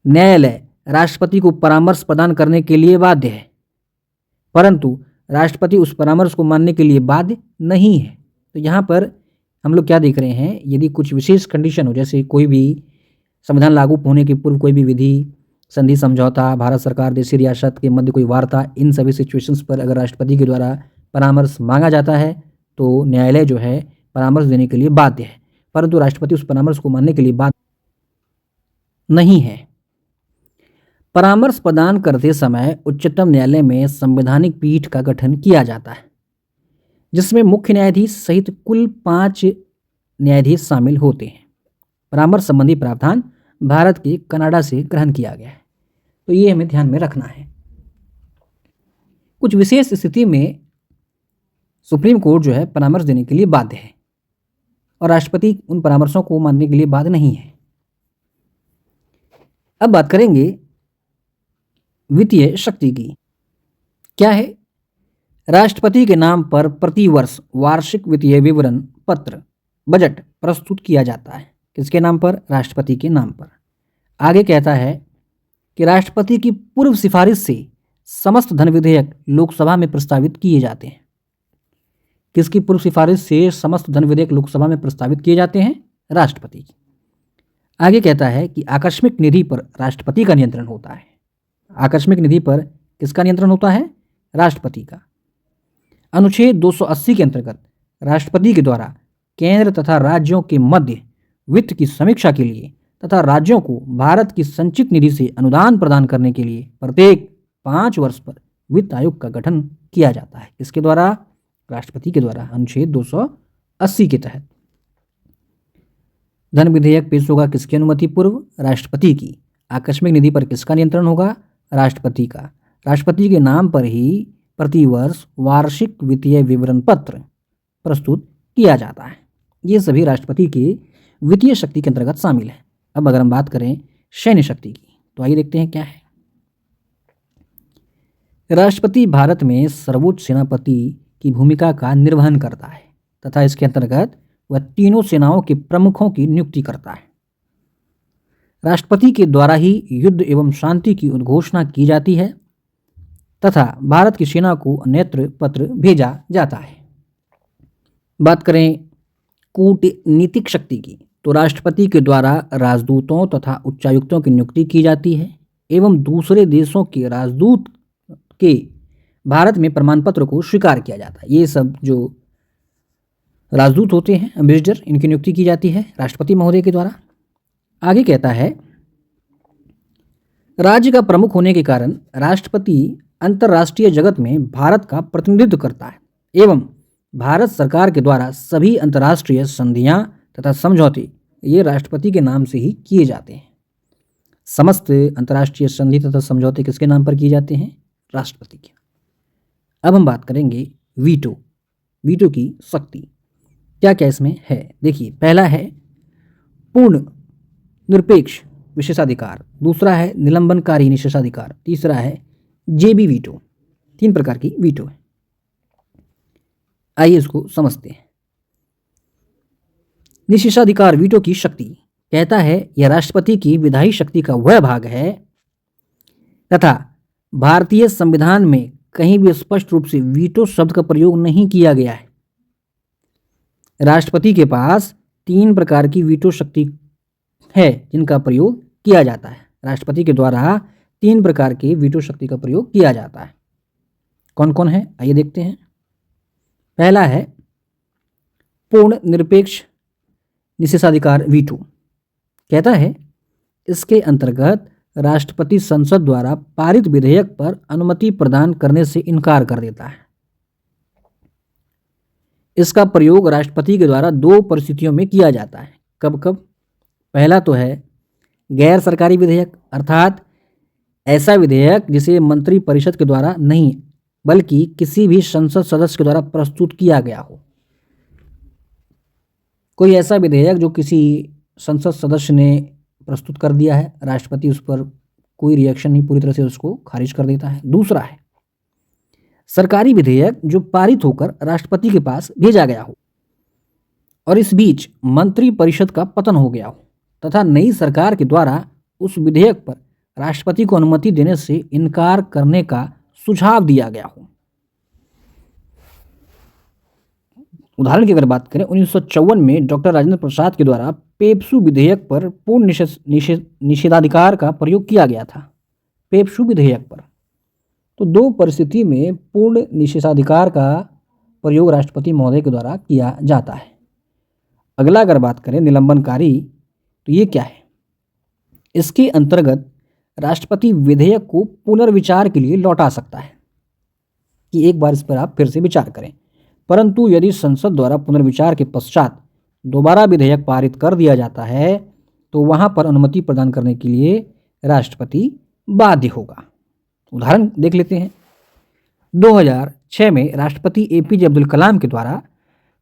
न्यायालय राष्ट्रपति को परामर्श प्रदान करने के लिए बाध्य है, परंतु राष्ट्रपति उस परामर्श को मानने के लिए बाध्य नहीं है। तो यहाँ पर हम लोग क्या देख रहे हैं, यदि कुछ विशेष कंडीशन हो, जैसे कोई भी संविधान लागू होने के पूर्व कोई भी विधि, संधि, समझौता, भारत सरकार, देशी रियासत के मध्य कोई वार्ता, इन सभी सिचुएशंस पर अगर राष्ट्रपति के द्वारा परामर्श मांगा जाता है तो न्यायालय जो है परामर्श देने के लिए बाध्य है, परंतु राष्ट्रपति उस परामर्श को मानने के लिए बाध्य नहीं है। परामर्श प्रदान करते समय उच्चतम न्यायालय में संवैधानिक पीठ का गठन किया जाता है, जिसमें मुख्य न्यायाधीश सहित कुल 5 न्यायाधीश शामिल होते हैं। परामर्श संबंधी प्रावधान भारत के कनाडा से ग्रहण किया गया है, तो ये हमें ध्यान में रखना है। कुछ विशेष स्थिति में सुप्रीम कोर्ट जो है परामर्श देने के लिए बाध्य है और राष्ट्रपति उन परामर्शों को मानने के लिए बाध्य नहीं है। अब बात करेंगे वित्तीय शक्ति की। क्या है? राष्ट्रपति के नाम पर प्रतिवर्ष वार्षिक वित्तीय विवरण पत्र, बजट प्रस्तुत किया जाता है। किसके नाम पर? राष्ट्रपति के नाम पर। आगे कहता है कि राष्ट्रपति की पूर्व सिफारिश से समस्त धन विधेयक लोकसभा में प्रस्तावित किए जाते हैं। किसकी पूर्व सिफारिश से समस्त धन विधेयक लोकसभा में प्रस्तावित किए जाते हैं? राष्ट्रपति की। आगे कहता है कि आकस्मिक निधि पर राष्ट्रपति का नियंत्रण होता है। आकस्मिक निधि पर किसका नियंत्रण होता है? राष्ट्रपति का। अनुच्छेद 280 के अंतर्गत राष्ट्रपति के द्वारा केंद्र तथा राज्यों के मध्य वित्त की समीक्षा के लिए तथा राज्यों को भारत की संचित निधि से अनुदान प्रदान करने के लिए प्रत्येक 5 वर्ष पर वित्त आयोग का गठन किया जाता है। इसके द्वारा? राष्ट्रपति के द्वारा, अनुच्छेद 280 के तहत। धन विधेयक पेश होगा किसकी अनुमति पूर्व? राष्ट्रपति की। आकस्मिक निधि पर किसका नियंत्रण होगा? राष्ट्रपति का। राष्ट्रपति के नाम पर ही प्रतिवर्ष वार्षिक वित्तीय विवरण पत्र प्रस्तुत किया जाता है। ये सभी राष्ट्रपति के वित्तीय शक्ति के अंतर्गत शामिल है। अब अगर हम बात करें सैन्य शक्ति की, तो आइए देखते हैं क्या है। राष्ट्रपति भारत में सर्वोच्च सेनापति की भूमिका का निर्वहन करता है तथा इसके अंतर्गत वह तीनों सेनाओं के प्रमुखों की नियुक्ति करता है। राष्ट्रपति के द्वारा ही युद्ध एवं शांति की उद्घोषणा की जाती है तथा भारत की सेना को अन्यत्र पत्र भेजा जाता है। बात करें कूटनीतिक शक्ति की, तो राष्ट्रपति के द्वारा राजदूतों तथा उच्चायुक्तों की नियुक्ति की जाती है एवं दूसरे देशों के राजदूत के भारत में प्रमाण पत्र को स्वीकार किया जाता है। ये सब जो राजदूत होते हैं, एम्बेसडर, इनकी नियुक्ति की जाती है राष्ट्रपति महोदय के द्वारा। आगे कहता है राज्य का प्रमुख होने के कारण राष्ट्रपति अंतर्राष्ट्रीय जगत में भारत का प्रतिनिधित्व करता है एवं भारत सरकार के द्वारा सभी अंतर्राष्ट्रीय संधियां तथा समझौते ये राष्ट्रपति के नाम से ही किए जाते हैं। समस्त अंतर्राष्ट्रीय संधि तथा समझौते किसके नाम पर किए जाते हैं? राष्ट्रपति के। अब हम बात करेंगे वीटो। वीटो की शक्ति क्या क्या इसमें है? देखिए, पहला है पूर्ण निरपेक्ष विशेषाधिकार, दूसरा है निलंबनकारी निषेधाधिकार, तीसरा है जेबी वीटो। 3 प्रकार की वीटो है। आइए इसको समझते हैं। निषेधाधिकार वीटो की शक्ति कहता है यह राष्ट्रपति की विधायी शक्ति का वह भाग है तथा भारतीय संविधान में कहीं भी स्पष्ट रूप से वीटो शब्द का प्रयोग नहीं किया गया है। राष्ट्रपति के पास 3 प्रकार की वीटो शक्ति है जिनका प्रयोग किया जाता है। राष्ट्रपति के द्वारा 3 प्रकार के वीटो शक्ति का प्रयोग किया जाता है। कौन कौन है? आइए देखते हैं। पहला है पूर्ण निरपेक्ष निषेधाधिकार वीटो। कहता है इसके अंतर्गत राष्ट्रपति संसद द्वारा पारित विधेयक पर अनुमति प्रदान करने से इनकार कर देता है। इसका प्रयोग राष्ट्रपति के द्वारा 2 परिस्थितियों में किया जाता है। कब कब? पहला तो है गैर सरकारी विधेयक, अर्थात ऐसा विधेयक जिसे मंत्री परिषद के द्वारा नहीं बल्कि किसी भी संसद सदस्य के द्वारा प्रस्तुत किया गया हो। कोई ऐसा विधेयक जो किसी संसद सदस्य ने प्रस्तुत कर दिया है, राष्ट्रपति उस पर कोई रिएक्शन नहीं, पूरी तरह से उसको खारिज कर देता है। दूसरा है सरकारी विधेयक जो पारित होकर राष्ट्रपति के पास भेजा गया हो और इस बीच मंत्री परिषद का पतन हो गया हो तथा नई सरकार के द्वारा उस विधेयक पर राष्ट्रपति को अनुमति देने से इनकार करने का सुझाव दिया गया हो। उदाहरण की अगर बात करें, 1954 में डॉक्टर राजेंद्र प्रसाद के द्वारा पेप्सू विधेयक पर पूर्ण निषेधाधिकार का प्रयोग किया गया था। पेप्सू विधेयक पर तो दो परिस्थिति में पूर्ण निषेधाधिकार का प्रयोग राष्ट्रपति महोदय के द्वारा किया जाता है। अगला अगर बात करें निलंबनकारी, तो ये क्या है? इसके अंतर्गत राष्ट्रपति विधेयक को पुनर्विचार के लिए लौटा सकता है कि एक बार इस पर आप फिर से विचार करें, परंतु यदि संसद द्वारा पुनर्विचार के पश्चात दोबारा विधेयक पारित कर दिया जाता है तो वहां पर अनुमति प्रदान करने के लिए राष्ट्रपति बाध्य होगा। उदाहरण देख लेते हैं। 2006 में राष्ट्रपति एपीजे अब्दुल कलाम के द्वारा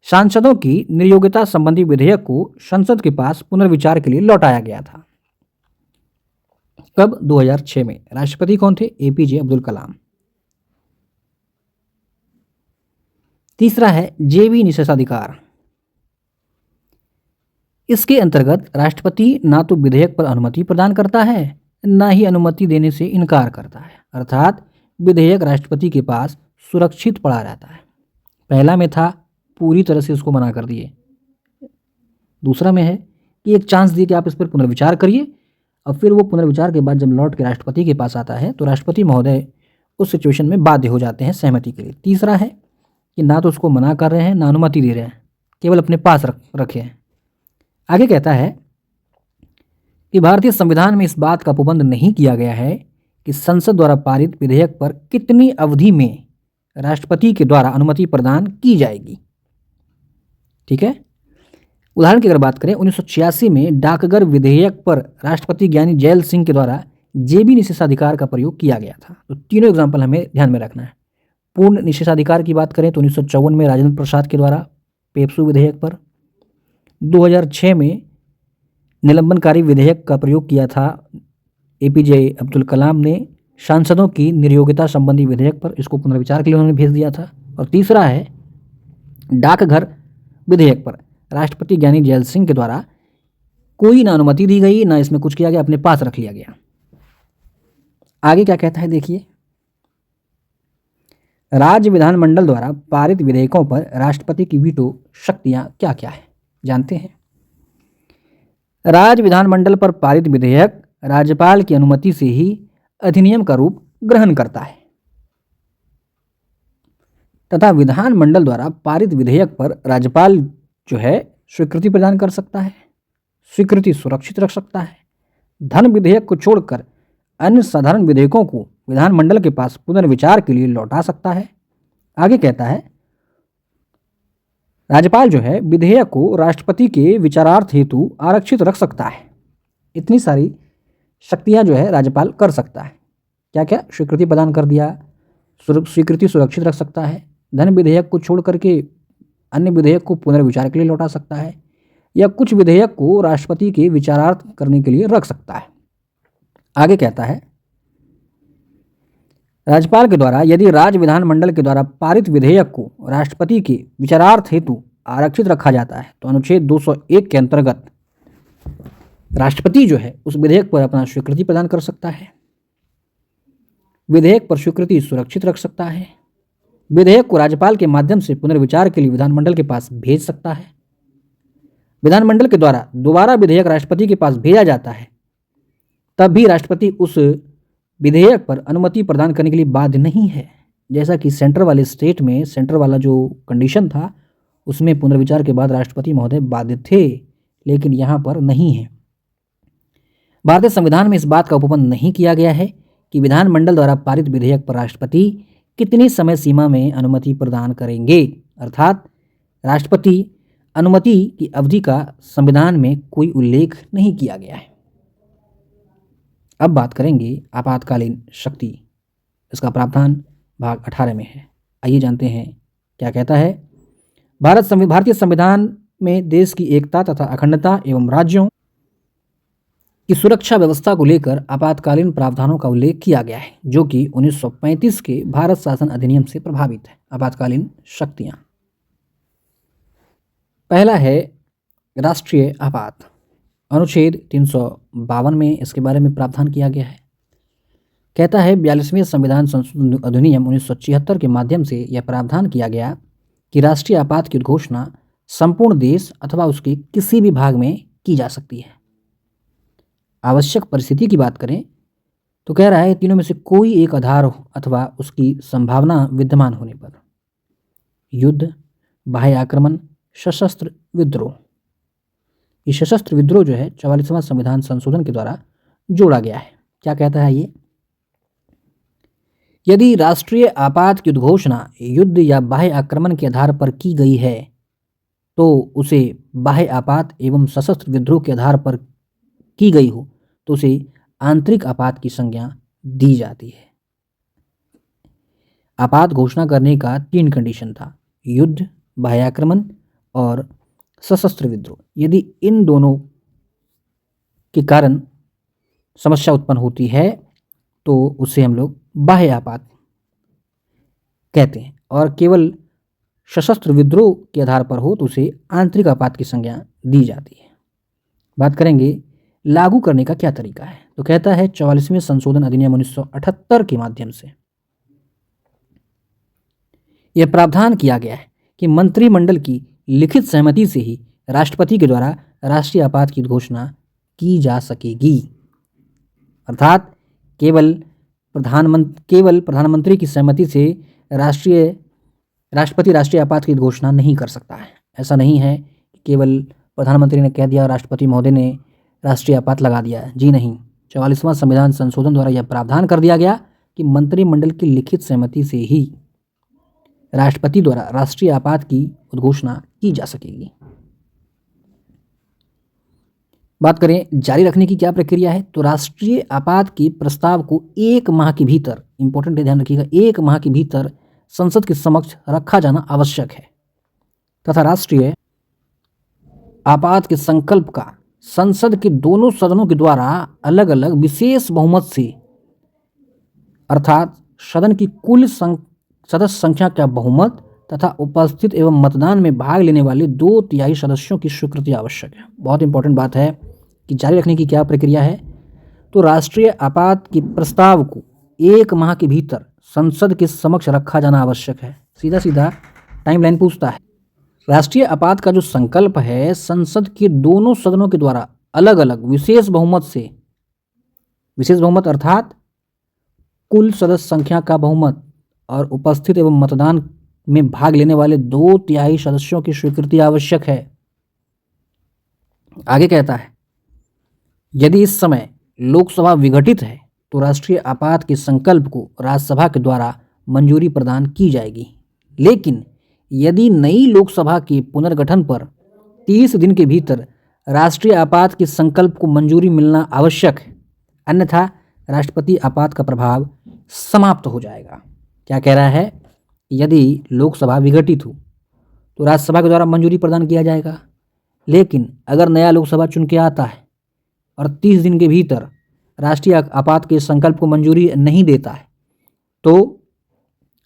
सांसदों की नियोक्ता संबंधी विधेयक को संसद के पास पुनर्विचार के लिए लौटाया गया था। कब? 2006 में। राष्ट्रपति कौन थे? एपीजे अब्दुल कलाम। तीसरा है जेबी निषेधाधिकार। इसके अंतर्गत राष्ट्रपति ना तो विधेयक पर अनुमति प्रदान करता है ना ही अनुमति देने से इनकार करता है, अर्थात विधेयक राष्ट्रपति के पास सुरक्षित पड़ा रहता है। पहला में था पूरी तरह से उसको मना कर दिए, दूसरा में है कि एक चांस दिए कि आप इस पर पुनर्विचार करिए, और फिर वो पुनर्विचार के बाद जब लौट के राष्ट्रपति के पास आता है तो राष्ट्रपति महोदय उस सिचुएशन में बाध्य हो जाते हैं सहमति के लिए। तीसरा है कि ना तो उसको मना कर रहे हैं ना अनुमति दे रहे हैं, केवल अपने पास रखे हैं। आगे कहता है कि भारतीय संविधान में इस बात का पाबंद नहीं किया गया है कि संसद द्वारा पारित विधेयक पर कितनी अवधि में राष्ट्रपति के द्वारा अनुमति प्रदान की जाएगी। ठीक है। उदाहरण की अगर बात करें, 1986 में डाकघर विधेयक पर राष्ट्रपति ज्ञानी जैल सिंह के द्वारा जेबी निषेधाधिकार का प्रयोग किया गया था। तो तीनों एग्जाम्पल हमें ध्यान में रखना है। पूर्ण निषेधाधिकार की बात करें तो 1954 में राजेंद्र प्रसाद के द्वारा पेप्सू विधेयक पर, 2006 में निलंबनकारी विधेयक का प्रयोग किया था एपीजे अब्दुल कलाम ने सांसदों की नियोक्ता संबंधी विधेयक पर, इसको पुनर्विचार के लिए उन्होंने भेज दिया था। और तीसरा है डाकघर विधेयक पर राष्ट्रपति ज्ञानी जैल सिंह के द्वारा कोई ना अनुमति दी गई ना इसमें कुछ किया गया, अपने पास रख लिया गया। आगे क्या कहता है देखिए, राज्य विधानमंडल द्वारा पारित विधेयकों पर राष्ट्रपति की वीटो शक्तियां क्या क्या है जानते हैं। राज्य विधानमंडल पर पारित विधेयक राज्यपाल की अनुमति से ही अधिनियम का रूप ग्रहण करता है तथा विधानमंडल द्वारा पारित विधेयक पर राज्यपाल जो है स्वीकृति प्रदान कर सकता है, स्वीकृति सुरक्षित रख सकता है। धन विधेयक को छोड़कर अन्य साधारण विधेयकों को विधानमंडल के पास पुनर्विचार के लिए लौटा सकता है। आगे कहता है राज्यपाल जो है विधेयक को राष्ट्रपति के विचारार्थ हेतु आरक्षित रख सकता है। इतनी सारी शक्तियां जो है राज्यपाल कर सकता है। क्या क्या? स्वीकृति प्रदान कर दिया, स्वीकृति सुरक्षित रख सकता है, धन विधेयक को छोड़ करके अन्य विधेयक को पुनर्विचार के लिए लौटा सकता है, या कुछ विधेयक को राष्ट्रपति के विचारार्थ करने के लिए रख सकता है। आगे कहता है राज्यपाल के द्वारा यदि राज्य विधानमंडल के द्वारा पारित विधेयक को राष्ट्रपति के विचारार्थ हेतु आरक्षित रखा जाता है तो अनुच्छेद 201 के अंतर्गत राष्ट्रपति जो है उस विधेयक पर अपना स्वीकृति प्रदान कर सकता है, विधेयक पर स्वीकृति सुरक्षित रख सकता है, विधेयक को राज्यपाल के माध्यम से पुनर्विचार के लिए विधानमंडल के पास भेज सकता है। विधानमंडल के द्वारा दोबारा विधेयक राष्ट्रपति के पास भेजा जाता है तब भी राष्ट्रपति उस विधेयक पर अनुमति प्रदान करने के लिए बाध्य नहीं है। जैसा कि सेंटर वाले स्टेट में सेंटर वाला जो कंडीशन था उसमें पुनर्विचार के बाद राष्ट्रपति महोदय बाध्य थे, लेकिन यहाँ पर नहीं है। भारतीय संविधान में इस बात का उपबंध नहीं किया गया है कि विधानमंडल द्वारा पारित विधेयक पर राष्ट्रपति कितनी समय सीमा में अनुमति प्रदान करेंगे, अर्थात राष्ट्रपति अनुमति की अवधि का संविधान में कोई उल्लेख नहीं किया गया है। अब बात करेंगे आपातकालीन शक्ति, इसका प्रावधान भाग 18 में है। आइए जानते हैं क्या कहता है। भारतीय संविधान में देश की एकता तथा अखंडता एवं राज्यों की सुरक्षा व्यवस्था को लेकर आपातकालीन प्रावधानों का उल्लेख किया गया है, जो कि 1935 के भारत शासन अधिनियम से प्रभावित है। आपातकालीन शक्तियां, पहला है राष्ट्रीय आपात। अनुच्छेद 352 में इसके बारे में प्रावधान किया गया है। कहता है 42वें संविधान संशोधन अधिनियम 1976 के माध्यम से यह प्रावधान किया गया कि राष्ट्रीय आपात की घोषणा संपूर्ण देश अथवा उसके किसी भी भाग में की जा सकती है। आवश्यक परिस्थिति की बात करें तो कह रहा है तीनों में से कोई एक आधार अथवा उसकी संभावना विद्यमान होने पर युद्ध, बाह्य आक्रमण, सशस्त्र विद्रोह। ये सशस्त्र विद्रोह जो है 44वां संविधान संशोधन के द्वारा जोड़ा गया है। क्या कहता है ये? यदि राष्ट्रीय आपात की उद्घोषणा युद्ध या बाह्य आक्रमण के आधार पर की गई है तो उसे बाह्य आपात एवं सशस्त्र विद्रोह के आधार पर की गई हो तो उसे आंतरिक आपात की संज्ञा दी जाती है। आपात घोषणा करने का 3 कंडीशन था, युद्ध, बाह्य आक्रमण और सशस्त्र विद्रोह। यदि इन दोनों के कारण समस्या उत्पन्न होती है तो उसे हम लोग बाह्य आपात कहते हैं, और केवल सशस्त्र विद्रोह के आधार पर हो तो उसे आंतरिक आपात की संज्ञा दी जाती है। बात करेंगे लागू करने का क्या तरीका है, तो कहता है 44वें संशोधन अधिनियम 1978 के माध्यम से यह प्रावधान किया गया है कि मंत्रिमंडल की लिखित सहमति से ही राष्ट्रपति के द्वारा राष्ट्रीय आपात की घोषणा की जा सकेगी। अर्थात केवल प्रधानमंत्री की सहमति से राष्ट्रपति राष्ट्रीय आपात की घोषणा नहीं कर सकता है। ऐसा नहीं है कि केवल प्रधानमंत्री ने कह दिया और राष्ट्रपति महोदय ने राष्ट्रीय आपात लगा दिया है। जी नहीं, 44वां संविधान संशोधन द्वारा यह प्रावधान कर दिया गया कि मंत्रिमंडल की लिखित सहमति से ही राष्ट्रपति द्वारा राष्ट्रीय आपात की उद्घोषणा की जा सकेगी। बात करें जारी रखने की क्या प्रक्रिया है, तो राष्ट्रीय आपात के प्रस्ताव को 1 माह के भीतर, इंपॉर्टेंट ध्यान रखिएगा, 1 माह के भीतर संसद के समक्ष रखा जाना आवश्यक है तथा राष्ट्रीय आपात के संकल्प का संसद के दोनों सदनों के द्वारा अलग अलग विशेष बहुमत से, अर्थात सदन की कुल सदस्य संख्या का बहुमत तथा उपस्थित एवं मतदान में भाग लेने वाले 2/3 सदस्यों की स्वीकृति आवश्यक है। बहुत इंपॉर्टेंट बात है कि जारी रखने की क्या प्रक्रिया है, तो राष्ट्रीय आपात के प्रस्ताव को 1 माह के भीतर संसद के समक्ष रखा जाना आवश्यक है। सीधा सीधा टाइमलाइन पूछता है। राष्ट्रीय आपात का जो संकल्प है संसद के दोनों सदनों के द्वारा अलग अलग विशेष बहुमत से, विशेष बहुमत अर्थात कुल सदस्य संख्या का बहुमत और उपस्थित एवं मतदान में भाग लेने वाले 2/3 सदस्यों की स्वीकृति आवश्यक है। आगे कहता है यदि इस समय लोकसभा विघटित है तो राष्ट्रीय आपात के संकल्प को राज्यसभा के द्वारा मंजूरी प्रदान की जाएगी, लेकिन यदि नई लोकसभा के पुनर्गठन पर 30 दिन के भीतर राष्ट्रीय आपात के संकल्प को मंजूरी मिलना आवश्यक है, अन्यथा राष्ट्रपति आपात का प्रभाव समाप्त हो जाएगा। क्या कह रहा है, यदि लोकसभा विघटित हो तो राज्यसभा के द्वारा मंजूरी प्रदान किया जाएगा, लेकिन अगर नया लोकसभा चुन के आता है और 30 दिन के भीतर राष्ट्रीय आपात के संकल्प को मंजूरी नहीं देता है तो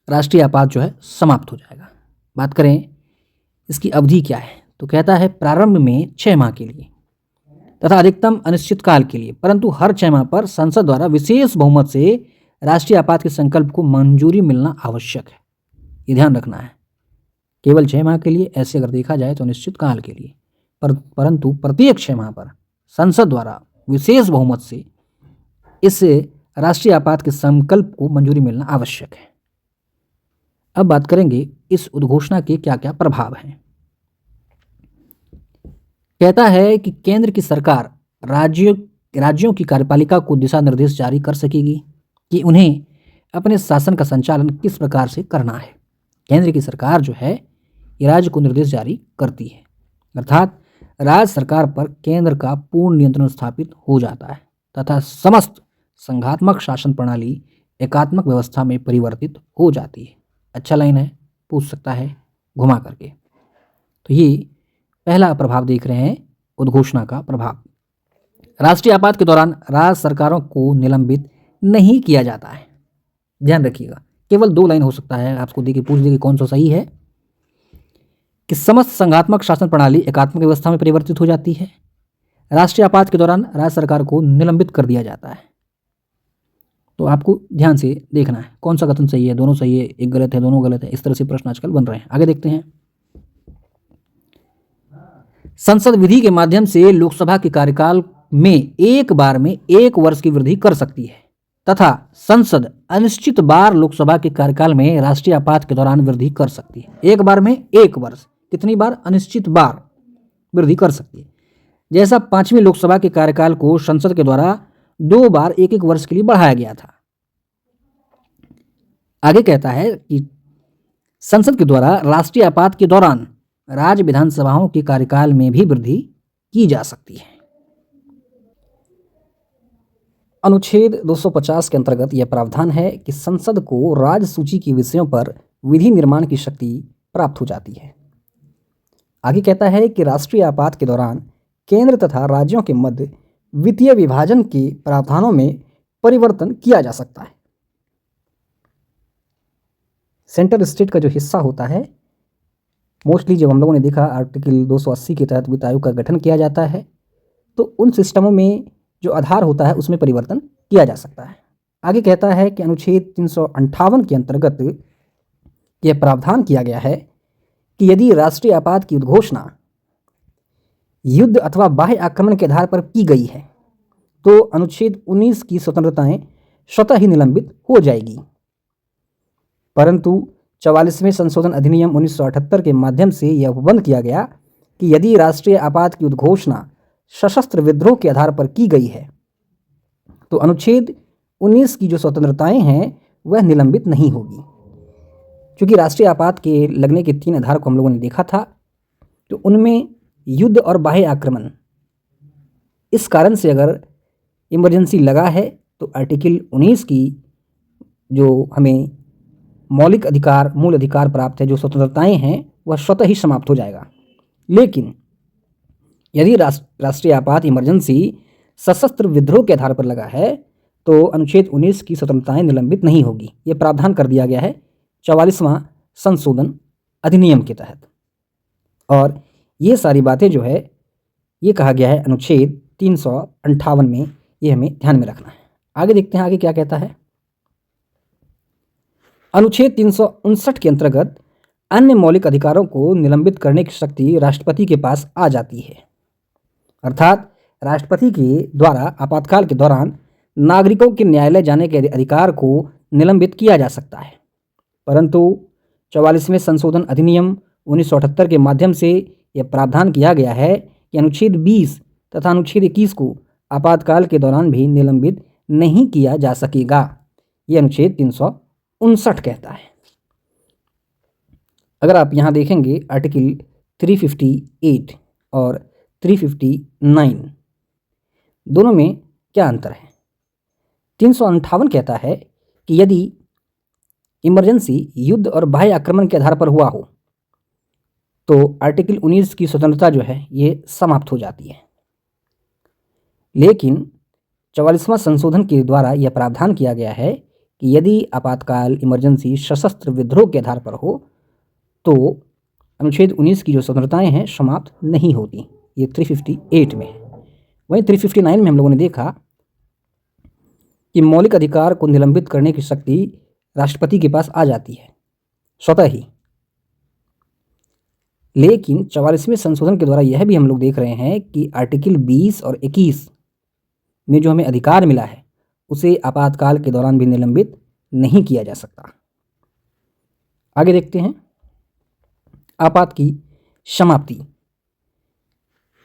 राष्ट्रीय आपात जो है समाप्त हो जाएगा। बात करें इसकी अवधि क्या है, तो कहता है प्रारंभ में 6 माह के लिए तथा अधिकतम अनिश्चित काल के लिए, परंतु हर 6 माह पर संसद द्वारा विशेष बहुमत से राष्ट्रीय आपात के संकल्प को मंजूरी मिलना आवश्यक है। ये ध्यान रखना है, केवल 6 माह के लिए, ऐसे अगर देखा जाए तो निश्चित काल के लिए, परंतु प्रत्येक 6 माह पर संसद द्वारा विशेष बहुमत से इस राष्ट्रीय आपात के संकल्प को मंजूरी मिलना आवश्यक है। अब बात करेंगे इस उद्घोषणा के क्या क्या प्रभाव हैं। कहता है कि केंद्र की सरकार राज्यों की कार्यपालिका को दिशा निर्देश जारी कर सकेगी कि उन्हें अपने शासन का संचालन किस प्रकार से करना है। केंद्र की सरकार जो है ये राज्य को निर्देश जारी करती है, अर्थात राज्य सरकार पर केंद्र का पूर्ण नियंत्रण स्थापित हो जाता है तथा समस्त संघात्मक शासन प्रणाली एकात्मक व्यवस्था में परिवर्तित हो जाती है। अच्छा लाइन है, पूछ सकता है घुमा करके। तो ये पहला प्रभाव देख रहे हैं उद्घोषणा का प्रभाव। राष्ट्रीय आपात के दौरान राज्य सरकारों को निलंबित नहीं किया जाता है। ध्यान रखिएगा, केवल 2 लाइन हो सकता है, आपको देखिए पूछ देखिए कौन सा सही है कि समस्त संघात्मक शासन प्रणाली एकात्मक व्यवस्था में परिवर्तित हो जाती है। राष्ट्रीय आपात के दौरान राज्य सरकार को निलंबित कर दिया जाता है। तो आपको ध्यान से देखना है कौन सा कथन सही है, दोनों सही है, एक गलत है, दोनों गलत है। इस तरह से प्रश्न आजकल बन रहे हैं। आगे देखते हैं। संसद विधि के माध्यम से लोकसभा के कार्यकाल में एक बार में 1 वर्ष की वृद्धि कर सकती है तथा संसद अनिश्चित बार लोकसभा के कार्यकाल में राष्ट्रीय आपात के दौरान वृद्धि कर सकती है। एक बार में 1 वर्ष, कितनी बार? अनिश्चित बार वृद्धि कर सकती है। जैसा 5वीं लोकसभा के कार्यकाल को संसद के द्वारा 2 बार 1-1 वर्ष के लिए बढ़ाया गया था। आगे कहता है कि संसद के द्वारा राष्ट्रीय आपात के दौरान राज्य विधानसभाओं के कार्यकाल में भी वृद्धि की जा सकती है। अनुच्छेद 250 के अंतर्गत यह प्रावधान है कि संसद को राज्य सूची के विषयों पर विधि निर्माण की शक्ति प्राप्त हो जाती है। आगे कहता है कि राष्ट्रीय आपात के दौरान केंद्र तथा राज्यों के मध्य वित्तीय विभाजन के प्रावधानों में परिवर्तन किया जा सकता है। सेंटर स्टेट का जो हिस्सा होता है, मोस्टली जब हम लोगों ने देखा आर्टिकल 280 के तहत वित्त आयोग का गठन किया जाता है, तो उन सिस्टमों में जो आधार होता है उसमें परिवर्तन किया जा सकता है। आगे कहता है कि अनुच्छेद 358 के अंतर्गत यह प्रावधान किया गया है कि यदि राष्ट्रीय आपात की उद्घोषणा युद्ध अथवा बाह्य आक्रमण के आधार पर की गई है तो अनुच्छेद 19 की स्वतंत्रताएं स्वतः ही निलंबित हो जाएगी। परंतु 44वें संशोधन अधिनियम 1978 के माध्यम से यह उपबंध किया गया कि यदि राष्ट्रीय आपात की उद्घोषणा सशस्त्र विद्रोह के आधार पर की गई है तो अनुच्छेद 19 की जो स्वतंत्रताएं हैं वह निलंबित नहीं होगी। क्योंकि राष्ट्रीय आपात के लगने के 3 आधार को हम लोगों ने देखा था, तो उनमें युद्ध और बाह्य आक्रमण, इस कारण से अगर इमरजेंसी लगा है तो आर्टिकल 19 की जो हमें मौलिक अधिकार, मूल अधिकार प्राप्त है, जो स्वतंत्रताएं हैं, वह स्वतः ही समाप्त हो जाएगा। लेकिन यदि राष्ट्रीय आपात इमरजेंसी सशस्त्र विद्रोह के आधार पर लगा है तो अनुच्छेद 19 की स्वतंत्रताएं निलंबित नहीं होगी। ये प्रावधान कर दिया गया है 44वां संशोधन अधिनियम के तहत। और ये सारी बातें जो है ये कहा गया है अनुच्छेद 358 में, ये हमें ध्यान में रखना है। आगे देखते हैं आगे क्या कहता है। अनुच्छेद 359 के अंतर्गत अन्य मौलिक अधिकारों को निलंबित करने की शक्ति राष्ट्रपति के पास आ जाती है। अर्थात राष्ट्रपति के द्वारा आपातकाल के दौरान नागरिकों के न्यायालय जाने के अधिकार को निलंबित किया जा सकता है। परंतु 44वें संशोधन अधिनियम 1978 के माध्यम से यह प्रावधान किया गया है कि अनुच्छेद 20 तथा अनुच्छेद 21 को आपातकाल के दौरान भी निलंबित नहीं किया जा सकेगा। यह अनुच्छेद 359 कहता है। अगर आप यहाँ देखेंगे आर्टिकल 358 और 359 दोनों में क्या अंतर है? 358 कहता है कि यदि इमरजेंसी युद्ध और बाह्य आक्रमण के आधार पर हुआ हो तो आर्टिकल 19 की स्वतंत्रता जो है ये समाप्त हो जाती है। लेकिन 44वां संशोधन के द्वारा यह प्रावधान किया गया है कि यदि आपातकाल इमरजेंसी सशस्त्र विद्रोह के आधार पर हो तो अनुच्छेद 19 की जो स्वतंत्रताएं हैं समाप्त नहीं होती। ये 358 में है। वहीं 359 में हम लोगों ने देखा कि मौलिक अधिकार को निलंबित करने की शक्ति राष्ट्रपति के पास आ जाती है स्वतः ही। लेकिन 44वें संशोधन के द्वारा यह भी हम लोग देख रहे हैं कि आर्टिकल 20 और 21 में जो हमें अधिकार मिला है उसे आपातकाल के दौरान भी निलंबित नहीं किया जा सकता। आगे देखते हैं आपात की समाप्ति।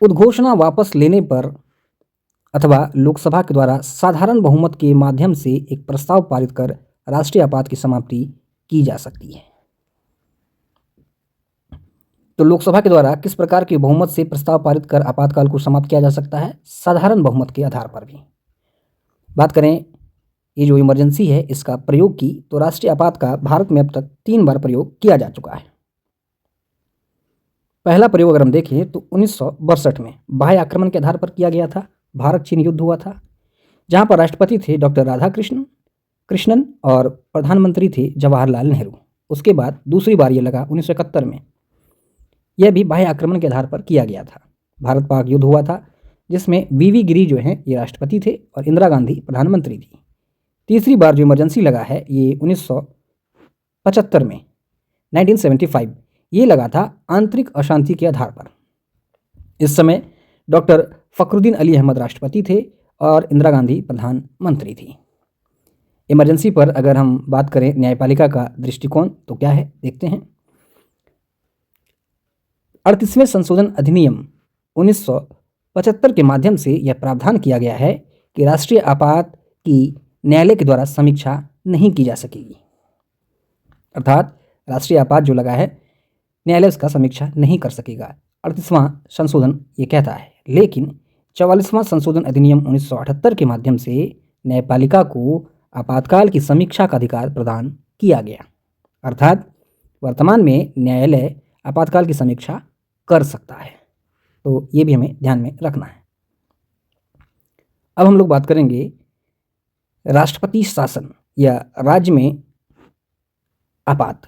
उद्घोषणा वापस लेने पर अथवा लोकसभा के द्वारा साधारण बहुमत के माध्यम से एक प्रस्ताव पारित कर राष्ट्रीय आपात की समाप्ति की जा सकती है। तो लोकसभा के द्वारा किस प्रकार के बहुमत से प्रस्ताव पारित कर आपातकाल को समाप्त किया जा सकता है? साधारण बहुमत के आधार पर भी। बात करें ये जो इमरजेंसी है इसका प्रयोग की तो राष्ट्रीय आपात का भारत में अब तक 3 बार प्रयोग किया जा चुका है। पहला प्रयोग अगर हम देखें तो 1962 में बाह्य आक्रमण के आधार पर किया गया था भारत चीन युद्ध हुआ था, जहां पर राष्ट्रपति थे डॉक्टर कृष्णन और प्रधानमंत्री थे जवाहरलाल नेहरू। उसके बाद दूसरी बार ये लगा 1971 में। यह भी बाह्य आक्रमण के आधार पर किया गया था। भारत पाक युद्ध हुआ था, जिसमें वीवी गिरी जो हैं ये राष्ट्रपति थे और इंदिरा गांधी प्रधानमंत्री थी। तीसरी बार जो इमरजेंसी लगा है ये 1975 में, 1975 ये लगा था आंतरिक अशांति के आधार पर। इस समय डॉक्टर फखरुद्दीन अली अहमद राष्ट्रपति थे और इंदिरा गांधी प्रधानमंत्री थी। इमरजेंसी पर अगर हम बात करें न्यायपालिका का दृष्टिकोण तो क्या है, देखते हैं। 38वें संशोधन अधिनियम 1975 के माध्यम से यह प्रावधान किया गया है कि राष्ट्रीय आपात की न्यायालय के द्वारा समीक्षा नहीं की जा सकेगी। अर्थात राष्ट्रीय आपात जो लगा है, न्यायालय उसका समीक्षा नहीं कर सकेगा। 38वां संशोधन ये कहता है। लेकिन 44वां संशोधन अधिनियम 1978 के माध्यम से न्यायपालिका को आपातकाल की समीक्षा का अधिकार प्रदान किया गया। अर्थात वर्तमान में न्यायालय आपातकाल की समीक्षा कर सकता है। तो ये भी हमें ध्यान में रखना है। अब हम लोग बात करेंगे राष्ट्रपति शासन या राज्य में आपात।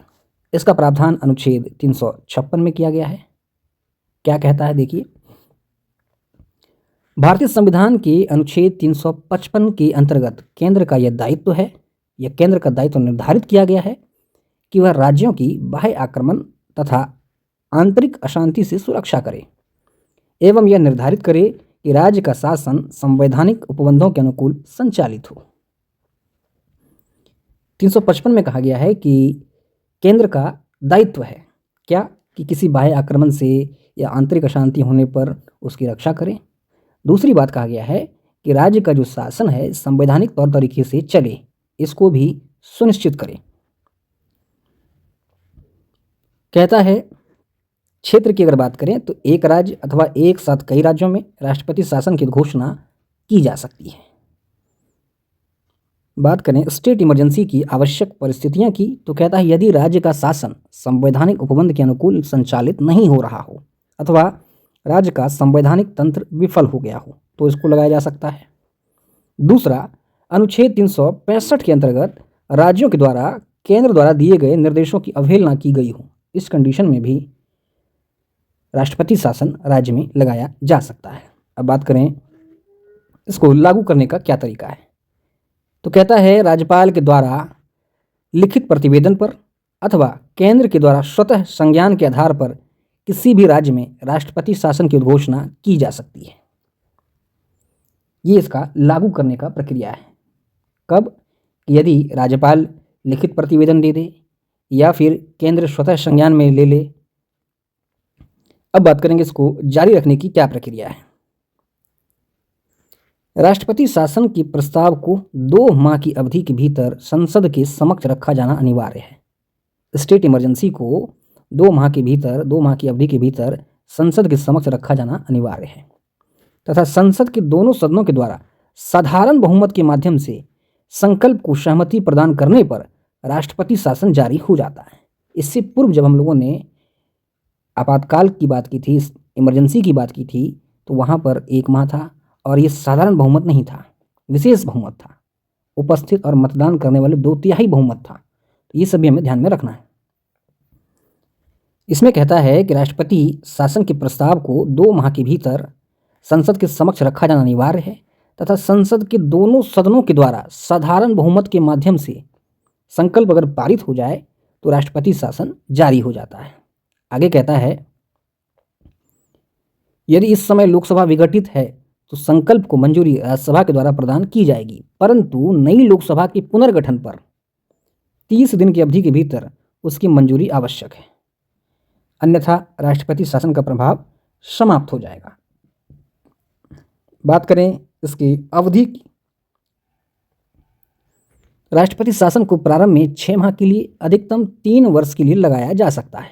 इसका प्रावधान अनुच्छेद 356 में किया गया है। क्या कहता है, देखिए। भारतीय संविधान के अनुच्छेद 355 के अंतर्गत केंद्र का यह दायित्व है, यह केंद्र का दायित्व निर्धारित किया गया है कि वह राज्यों की बाह्य आक्रमण तथा आंतरिक अशांति से सुरक्षा करे एवं यह निर्धारित करे कि राज्य का शासन संवैधानिक उपबंधों के अनुकूल संचालित हो। 355 में कहा गया है कि केंद्र का दायित्व है क्या, कि किसी बाह्य आक्रमण से या आंतरिक अशांति होने पर उसकी रक्षा करें। दूसरी बात कहा गया है कि राज्य का जो शासन है संवैधानिक तौर तरीके से चले, इसको भी सुनिश्चित करे। कहता है क्षेत्र की अगर बात करें तो एक राज्य अथवा एक साथ कई राज्यों में राष्ट्रपति शासन की घोषणा की जा सकती है। बात करें स्टेट इमरजेंसी की आवश्यक परिस्थितियां की तो कहता है यदि राज्य का शासन संवैधानिक उपबंध के अनुकूल संचालित नहीं हो रहा हो अथवा राज्य का संवैधानिक तंत्र विफल हो गया हो तो इसको लगाया जा सकता है। दूसरा, अनुच्छेद 365 के अंतर्गत राज्यों के द्वारा केंद्र द्वारा दिए गए निर्देशों की अवहेलना की गई हो, इस कंडीशन में भी राष्ट्रपति शासन राज्य में लगाया जा सकता है। अब बात करें इसको लागू करने का क्या तरीका है, तो कहता है राज्यपाल के द्वारा लिखित प्रतिवेदन पर अथवा केंद्र के द्वारा स्वतः संज्ञान के आधार पर किसी भी राज्य में राष्ट्रपति शासन की घोषणा की जा सकती है। ये इसका लागू करने का प्रक्रिया है। कब? यदि राज्यपाल लिखित प्रतिवेदन दे दे या फिर केंद्र स्वतः संज्ञान में ले ले। अब बात करेंगे इसको जारी रखने की क्या प्रक्रिया है। राष्ट्रपति शासन के प्रस्ताव को 2 माह की अवधि के भीतर संसद के समक्ष रखा जाना अनिवार्य है। स्टेट इमरजेंसी को 2 माह की अवधि के भीतर संसद के समक्ष रखा जाना अनिवार्य है तथा संसद के दोनों सदनों के द्वारा साधारण बहुमत के माध्यम से संकल्प को सहमति प्रदान करने पर राष्ट्रपति शासन जारी हो जाता है। इससे पूर्व जब हम लोगों ने आपातकाल की बात की थी, इमरजेंसी की बात की थी, तो वहाँ पर 1 माह था और ये साधारण बहुमत नहीं था, विशेष बहुमत था। उपस्थित और मतदान करने वाले 2/3 बहुमत था। तो ये सभी हमें ध्यान में रखना है। इसमें कहता है कि राष्ट्रपति शासन के प्रस्ताव को 2 माह के भीतर संसद के समक्ष रखा जाना अनिवार्य है तथा संसद के दोनों सदनों के द्वारा साधारण बहुमत के माध्यम से संकल्प अगर पारित हो जाए तो राष्ट्रपति शासन जारी हो जाता है। आगे कहता है यदि इस समय लोकसभा विघटित है तो संकल्प को मंजूरी राज्यसभा के द्वारा प्रदान की जाएगी, परंतु नई लोकसभा के पुनर्गठन पर 30 दिन की अवधि के भीतर उसकी मंजूरी आवश्यक है, अन्यथा राष्ट्रपति शासन का प्रभाव समाप्त हो जाएगा। बात करें इसकी अवधि की, राष्ट्रपति शासन को प्रारंभ में 6 माह के लिए अधिकतम 3 वर्ष के लिए लगाया जा सकता है,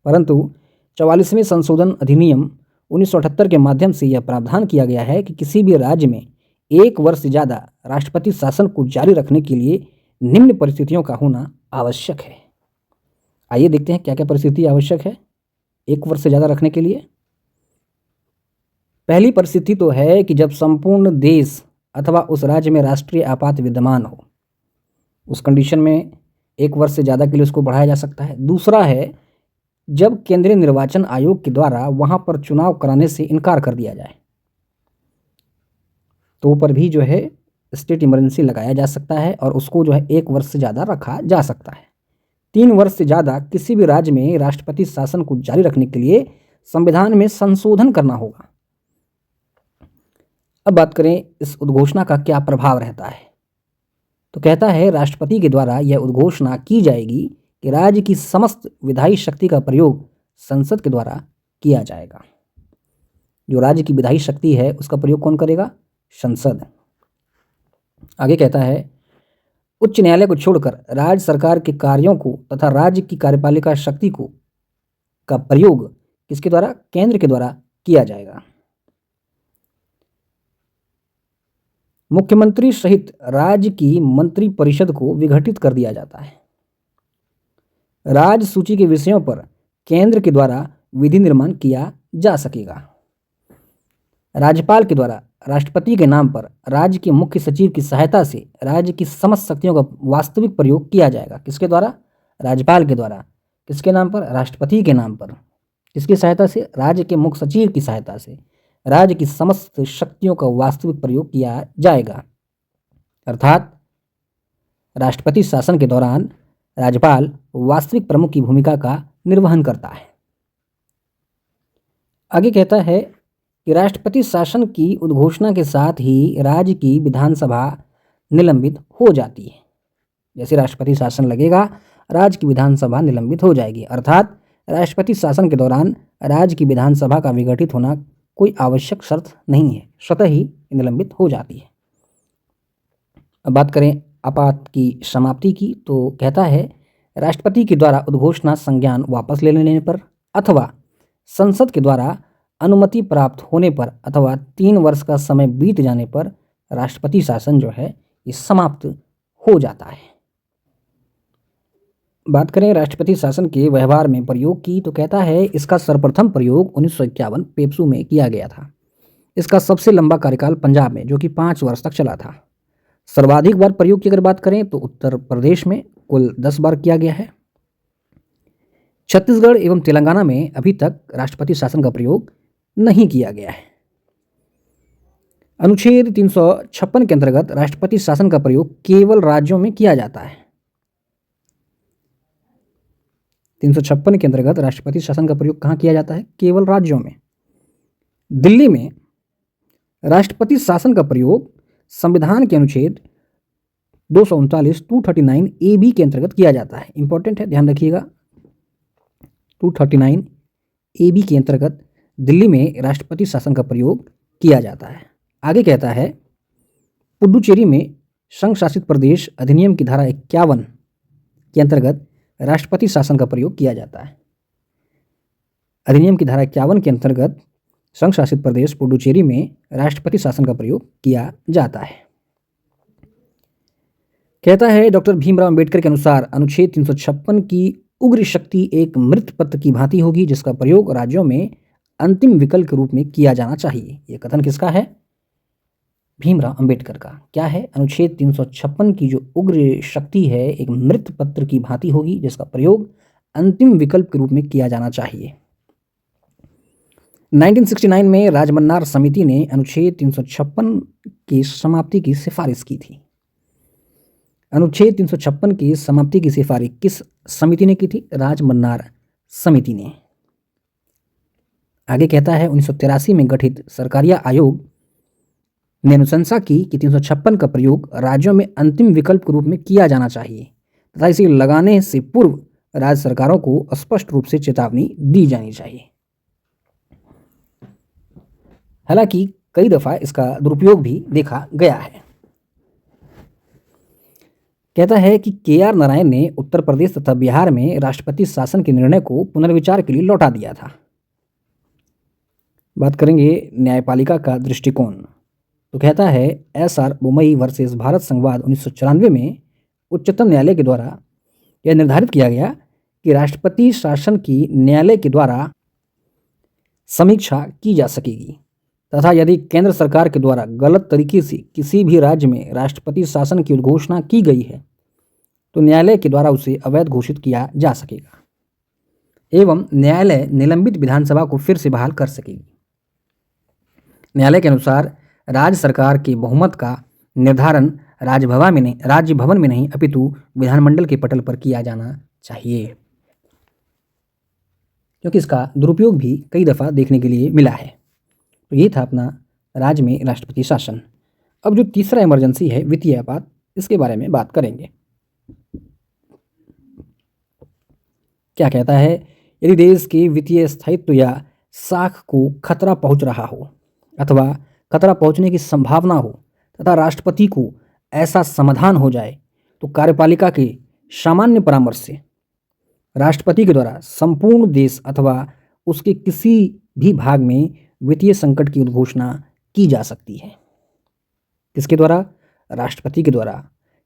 परंतु 44वें संशोधन अधिनियम 1978 के माध्यम से यह प्रावधान किया गया है कि किसी भी राज्य में 1 वर्ष से ज़्यादा राष्ट्रपति शासन को जारी रखने के लिए निम्न परिस्थितियों का होना आवश्यक है। आइए देखते हैं क्या क्या परिस्थिति आवश्यक है 1 वर्ष से ज़्यादा रखने के लिए। पहली परिस्थिति तो है कि जब संपूर्ण देश अथवा उस राज्य में राष्ट्रीय आपात विद्यमान हो, उस कंडीशन में 1 वर्ष से ज़्यादा के लिए उसको बढ़ाया जा सकता है। दूसरा है जब केंद्रीय निर्वाचन आयोग के द्वारा वहाँ पर चुनाव कराने से इनकार कर दिया जाए, तो पर भी जो है स्टेट इमरजेंसी लगाया जा सकता है और उसको जो है 1 वर्ष से ज़्यादा रखा जा सकता है। 3 वर्ष से ज़्यादा किसी भी राज्य में राष्ट्रपति शासन को जारी रखने के लिए संविधान में संशोधन करना होगा। अब बात करें इस उद्घोषणा का क्या प्रभाव रहता है, तो कहता है राष्ट्रपति के द्वारा यह उद्घोषणा की जाएगी कि राज्य की समस्त विधायी शक्ति का प्रयोग संसद के द्वारा किया जाएगा। जो राज्य की विधायी शक्ति है उसका प्रयोग कौन करेगा? संसद। आगे कहता है उच्च न्यायालय को छोड़कर राज्य सरकार के कार्यों को तथा राज्य की कार्यपालिका शक्ति को का प्रयोग किसके द्वारा? केंद्र के द्वारा किया जाएगा। मुख्यमंत्री सहित राज्य की मंत्री परिषद को विघटित कर दिया जाता है। राज्य सूची के विषयों पर केंद्र के द्वारा विधि निर्माण किया जा सकेगा। राज्यपाल के द्वारा राष्ट्रपति के नाम पर राज्य के मुख्य सचिव की सहायता से राज्य की समस्त शक्तियों का वास्तविक प्रयोग किया जाएगा। किसके द्वारा? राज्यपाल के द्वारा। किसके नाम पर? राष्ट्रपति के नाम पर। किसकी सहायता से? राज्य के मुख्य सचिव की सहायता से राज्य की समस्त शक्तियों का वास्तविक प्रयोग किया जाएगा। अर्थात राष्ट्रपति शासन के दौरान राज्यपाल वास्तविक प्रमुख की भूमिका का निर्वहन करता है। आगे कहता है कि राष्ट्रपति शासन की उद्घोषणा के साथ ही राज्य की विधानसभा निलंबित हो जाती है। जैसे राष्ट्रपति शासन लगेगा, राज्य की विधानसभा निलंबित हो जाएगी। अर्थात राष्ट्रपति शासन के दौरान राज्य की विधानसभा का विघटित होना कोई आवश्यक शर्त नहीं है, स्वतः ही निलंबित हो जाती है। अब बात करें आपात की समाप्ति की, तो कहता है राष्ट्रपति के द्वारा उद्घोषणा संज्ञान वापस ले लेने पर अथवा संसद के द्वारा अनुमति प्राप्त होने पर अथवा 3 वर्ष का समय बीत जाने पर राष्ट्रपति शासन जो है ये समाप्त हो जाता है। बात करें राष्ट्रपति शासन के व्यवहार में प्रयोग की, तो कहता है इसका सर्वप्रथम प्रयोग 1951 पेप्सू में किया गया था। इसका सबसे लंबा कार्यकाल पंजाब में जो कि 5 वर्ष तक चला था। सर्वाधिक बार प्रयोग की अगर बात करें तो उत्तर प्रदेश में कुल 10 बार किया गया है। छत्तीसगढ़ एवं तेलंगाना में अभी तक राष्ट्रपति शासन का प्रयोग नहीं किया गया है। अनुच्छेद 356 के अंतर्गत राष्ट्रपति शासन का प्रयोग केवल राज्यों में किया जाता है। 356 के अंतर्गत राष्ट्रपति शासन का प्रयोग कहाँ किया जाता है? केवल राज्यों में। दिल्ली में राष्ट्रपति शासन का प्रयोग संविधान के अनुच्छेद 239 239 ए बी के अंतर्गत किया जाता है। इंपॉर्टेंट है, ध्यान रखिएगा। 239 ए बी के अंतर्गत दिल्ली में राष्ट्रपति शासन का प्रयोग किया जाता है। आगे कहता है पुडुचेरी में संघ शासित प्रदेश अधिनियम की धारा 51 के अंतर्गत राष्ट्रपति शासन का प्रयोग किया जाता है। अधिनियम की धारा 51 के अंतर्गत संघ शासित प्रदेश पुडुचेरी में राष्ट्रपति शासन का प्रयोग किया जाता है। कहता है डॉक्टर भीमराव अंबेडकर के अनुसार अनुच्छेद 356 की उग्र शक्ति एक मृत पत्र की भांति होगी जिसका प्रयोग राज्यों में अंतिम विकल्प के रूप में किया जाना चाहिए। यह कथन किसका है? भीमराव अंबेडकर का। क्या है? अनुच्छेद 356 की जो उग्र शक्ति है एक मृत पत्र की भांति होगी जिसका प्रयोग अंतिम विकल्प के रूप में किया जाना चाहिए। 1969 में राजमन्नार समिति ने अनुच्छेद 356 की समाप्ति की सिफारिश की थी। अनुच्छेद 356 की समाप्ति की सिफारिश किस समिति ने की थी? राजमन्नार समिति ने। आगे कहता है 1983 में गठित सरकारिया आयोग ने अनुशंसा की कि 356 का प्रयोग राज्यों में अंतिम विकल्प के रूप में किया जाना चाहिए तथा इसे लगाने से पूर्व राज्य सरकारों को स्पष्ट रूप से चेतावनी दी जानी चाहिए। हालांकि कई दफा इसका दुरुपयोग भी देखा गया है। कहता है कि के.आर. नारायण ने उत्तर प्रदेश तथा बिहार में राष्ट्रपति शासन के निर्णय को पुनर्विचार के लिए लौटा दिया था। बात करेंगे न्यायपालिका का दृष्टिकोण, तो कहता है एस.आर. बोमई वर्सेस भारत संघवाद 1994 में उच्चतम न्यायालय के द्वारा यह निर्धारित किया गया कि राष्ट्रपति शासन की न्यायालय के द्वारा समीक्षा की जा सकेगी तथा यदि केंद्र सरकार के द्वारा गलत तरीके से किसी भी राज्य में राष्ट्रपति शासन की उद्घोषणा की गई है तो न्यायालय के द्वारा उसे अवैध घोषित किया जा सकेगा एवं न्यायालय निलंबित विधानसभा को फिर से बहाल कर सकेगी। न्यायालय के अनुसार राज्य सरकार के बहुमत का निर्धारण राज्य भवन में नहीं अपितु विधानमंडल के पटल पर किया जाना चाहिए, क्योंकि इसका दुरुपयोग भी कई दफ़ा देखने के लिए मिला है। तो ये था अपना राज्य में राष्ट्रपति शासन। अब जो तीसरा इमरजेंसी है वित्तीय आपात, इसके बारे में बात करेंगे। क्या कहता है, यदि देश के वित्तीय स्थायित्व या साख को खतरा पहुंच रहा हो अथवा खतरा पहुंचने की संभावना हो तथा राष्ट्रपति को ऐसा समाधान हो जाए तो कार्यपालिका के सामान्य परामर्श से राष्ट्रपति के द्वारा संपूर्ण देश अथवा उसके किसी भी भाग में वित्तीय संकट की उद्घोषणा की जा सकती है। किसके द्वारा? राष्ट्रपति के द्वारा।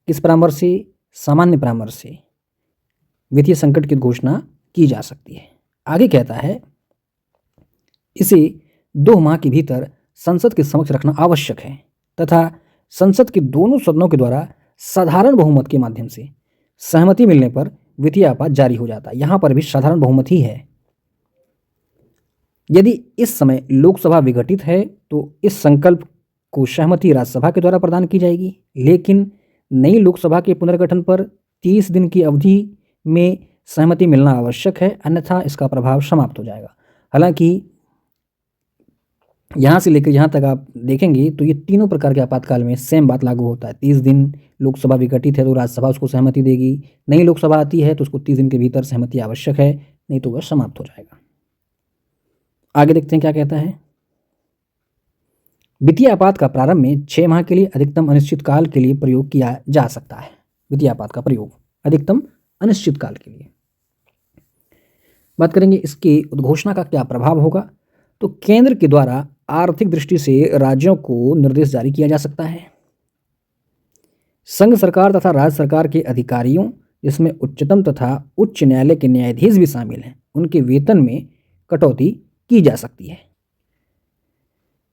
किस परामर्श से? सामान्य परामर्श से वित्तीय संकट की घोषणा की जा सकती है। आगे कहता है, इसे 2 माह के भीतर संसद के समक्ष रखना आवश्यक है तथा संसद के दोनों सदनों के द्वारा साधारण बहुमत के माध्यम से सहमति मिलने पर वित्तीय आपात जारी हो जाता है। यहाँ पर भी साधारण बहुमत ही है। यदि इस समय लोकसभा विघटित है तो इस संकल्प को सहमति राज्यसभा के द्वारा प्रदान की जाएगी, लेकिन नई लोकसभा के पुनर्गठन पर 30 दिन की अवधि में सहमति मिलना आवश्यक है, अन्यथा इसका प्रभाव समाप्त हो जाएगा। हालांकि यहाँ से लेकर यहाँ तक आप देखेंगे तो ये तीनों प्रकार के आपातकाल में सेम बात लागू होता है। 30 दिन लोकसभा विघटित है तो राज्यसभा उसको सहमति देगी, नई लोकसभा आती है तो उसको 30 दिन के भीतर सहमति आवश्यक है, नहीं तो वह समाप्त हो जाएगा। आगे देखते हैं क्या कहता है। वित्तीय आपात का प्रारंभ में 6 माह के लिए अधिकतम अनिश्चित काल के लिए प्रयोग किया जा सकता है। वित्तीय आपात का प्रयोग अधिकतम अनिश्चित काल के लिए। बात करेंगे इसकी उद्घोषणा का क्या प्रभाव होगा। तो केंद्र के द्वारा आर्थिक दृष्टि से राज्यों को निर्देश जारी किया जा सकता है। संघ सरकार तथा राज्य सरकार के अधिकारियों, जिसमें उच्चतम तथा उच्च न्यायालय के न्यायाधीश भी शामिल हैं, उनके वेतन में कटौती की जा सकती है।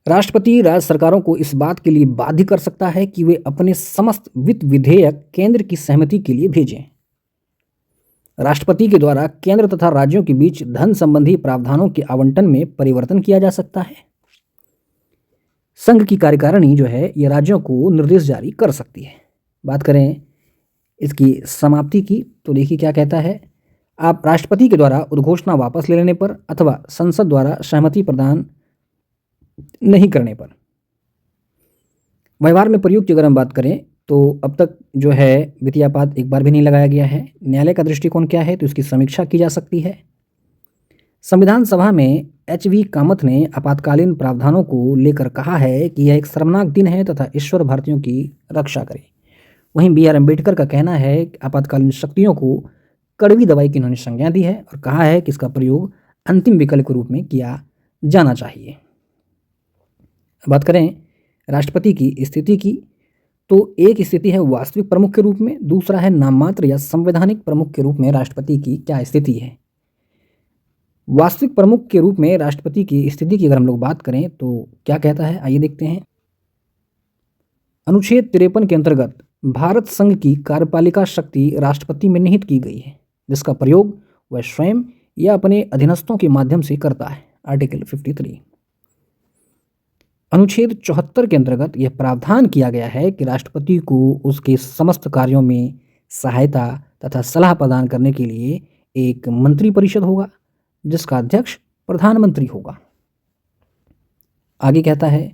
राष्ट्रपति राज्य सरकारों को इस बात के लिए बाध्य कर सकता है कि वे अपने समस्त वित्त विधेयक केंद्र की सहमति के लिए भेजें। राष्ट्रपति के द्वारा केंद्र तथा राज्यों के बीच धन संबंधी प्रावधानों के आवंटन में परिवर्तन किया जा सकता है। संघ की कार्यकारिणी जो है ये राज्यों को निर्देश जारी कर सकती है। बात करें इसकी समाप्ति की तो देखिए क्या कहता है। आप राष्ट्रपति के द्वारा उद्घोषणा वापस ले लेने पर अथवा संसद द्वारा सहमति प्रदान नहीं करने पर। व्यवहार में प्रयुक्त अगर हम बात करें तो अब तक जो है वित्तीय आपात एक बार भी नहीं लगाया गया है। न्यायालय का दृष्टिकोण क्या है तो इसकी समीक्षा की जा सकती है। संविधान सभा में एच.वी. कामत ने आपातकालीन प्रावधानों को लेकर कहा है कि यह एक शर्मनाक दिन है तथा ईश्वर भारतीयों की रक्षा करे। वहीं बी.आर. अम्बेडकर का कहना है कि आपातकालीन शक्तियों को कड़वी दवाई की इन्होंने संज्ञा दी है और कहा है कि इसका प्रयोग अंतिम विकल्प के रूप में किया जाना चाहिए। बात करें राष्ट्रपति की स्थिति की तो एक स्थिति है वास्तविक प्रमुख के रूप में, दूसरा है नाममात्र या संवैधानिक प्रमुख के रूप में राष्ट्रपति की क्या स्थिति है। वास्तविक प्रमुख के रूप में राष्ट्रपति की स्थिति की अगर हम लोग बात करें तो क्या कहता है, आइए देखते हैं। अनुच्छेद 53 के अंतर्गत भारत संघ की कार्यपालिका शक्ति राष्ट्रपति में निहित की गई है, जिसका प्रयोग वह स्वयं या अपने अधीनस्थों के माध्यम से करता है। आर्टिकल 53। अनुच्छेद 74 के अंतर्गत यह प्रावधान किया गया है कि राष्ट्रपति को उसके समस्त कार्यों में सहायता तथा सलाह प्रदान करने के लिए एक मंत्री परिषद होगा, जिसका अध्यक्ष प्रधानमंत्री होगा। आगे कहता है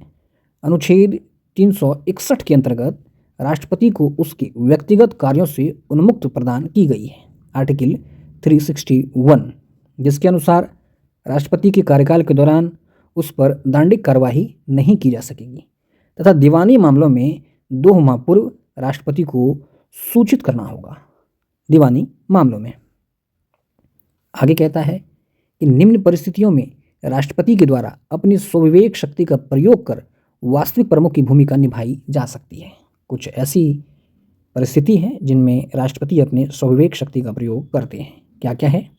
अनुच्छेद 361 के अंतर्गत राष्ट्रपति को उसके व्यक्तिगत कार्यों से उन्मुक्त प्रदान की गई है। आर्टिकल 361, जिसके अनुसार राष्ट्रपति के कार्यकाल के दौरान उस पर दंडिक कार्यवाही नहीं की जा सकेगी तथा दीवानी मामलों में 2 माह पूर्व राष्ट्रपति को सूचित करना होगा। दीवानी मामलों में आगे कहता है कि निम्न परिस्थितियों में राष्ट्रपति के द्वारा अपनी स्वविवेक शक्ति का प्रयोग कर वास्तविक प्रमुख की भूमिका निभाई जा सकती है। कुछ ऐसी परिस्थिति हैं जिनमें राष्ट्रपति अपने स्वविवेक शक्ति का प्रयोग करते हैं। क्या क्या है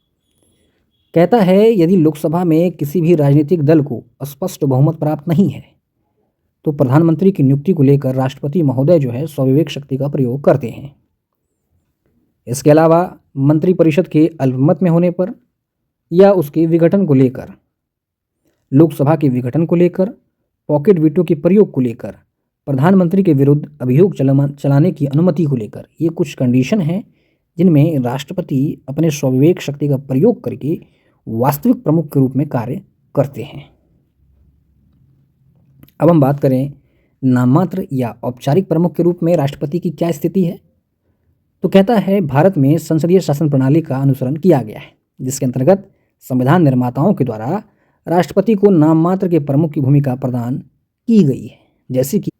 कहता है यदि लोकसभा में किसी भी राजनीतिक दल को स्पष्ट बहुमत प्राप्त नहीं है तो प्रधानमंत्री की नियुक्ति को लेकर राष्ट्रपति महोदय जो है स्वविवेक शक्ति का प्रयोग करते हैं। इसके अलावा मंत्रिपरिषद के अल्पमत में होने पर या उसके विघटन को लेकर, लोकसभा के विघटन को लेकर, पॉकेट वीटो के प्रयोग को लेकर, प्रधानमंत्री के विरुद्ध अभियोग चलाने की अनुमति को लेकर, ये कुछ कंडीशन हैं जिनमें राष्ट्रपति अपने स्वविवेक शक्ति का प्रयोग करके वास्तविक प्रमुख के रूप में कार्य करते हैं। अब हम बात करें नाममात्र या औपचारिक प्रमुख के रूप में राष्ट्रपति की क्या स्थिति है। तो कहता है भारत में संसदीय शासन प्रणाली का अनुसरण किया गया है, जिसके अंतर्गत संविधान निर्माताओं के द्वारा राष्ट्रपति को नाममात्र के प्रमुख की भूमिका प्रदान की गई है। जैसे कि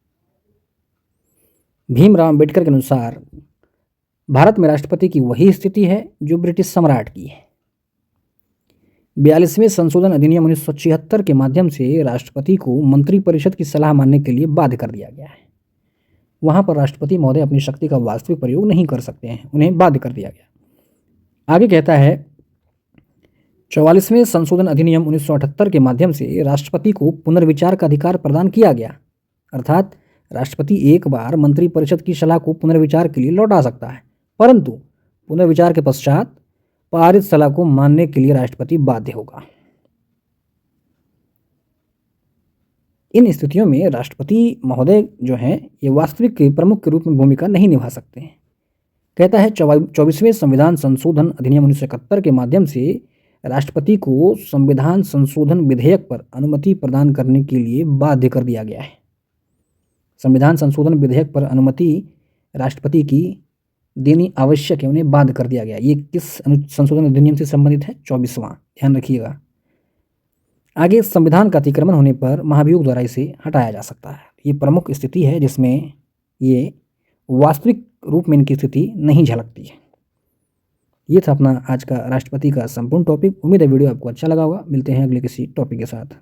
भीमराव अंबेडकर के अनुसार भारत में राष्ट्रपति की वही स्थिति है जो ब्रिटिश सम्राट की है। 42वें संशोधन अधिनियम 1976 के माध्यम से राष्ट्रपति को मंत्रिपरिषद की सलाह मानने के लिए बाध्य कर दिया गया है। वहां पर राष्ट्रपति महोदय अपनी शक्ति का वास्तविक प्रयोग नहीं कर सकते हैं, उन्हें बाध्य कर दिया गया। आगे कहता है 44वें संशोधन अधिनियम 1978 के माध्यम से राष्ट्रपति को पुनर्विचार का अधिकार प्रदान किया गया, अर्थात राष्ट्रपति एक बार मंत्रिपरिषद की सलाह को पुनर्विचार के लिए लौटा सकता है, परंतु पुनर्विचार के पश्चात पारित सलाह को मानने के लिए राष्ट्रपति बाध्य होगा। इन स्थितियों में राष्ट्रपति महोदय जो हैं ये वास्तविक प्रमुख के रूप में भूमिका नहीं निभा सकते हैं। कहता है 24वें संविधान संशोधन अधिनियम 1971 के माध्यम से राष्ट्रपति को संविधान संशोधन विधेयक पर अनुमति प्रदान करने के लिए बाध्य कर दिया गया है। संविधान संशोधन विधेयक पर अनुमति राष्ट्रपति की देनी आवश्यक है, उन्हें बाध्य कर दिया गया। ये किस संशोधन अधिनियम से संबंधित है? 24वां, ध्यान रखिएगा। आगे संविधान का अतिक्रमण होने पर महाभियोग द्वारा इसे हटाया जा सकता है। ये प्रमुख स्थिति है जिसमें ये वास्तविक रूप में इनकी स्थिति नहीं झलकती है। ये था अपना आज का राष्ट्रपति का संपूर्ण टॉपिक। उम्मीद है वीडियो आपको अच्छा लगा होगा। मिलते हैं अगले किसी टॉपिक के साथ।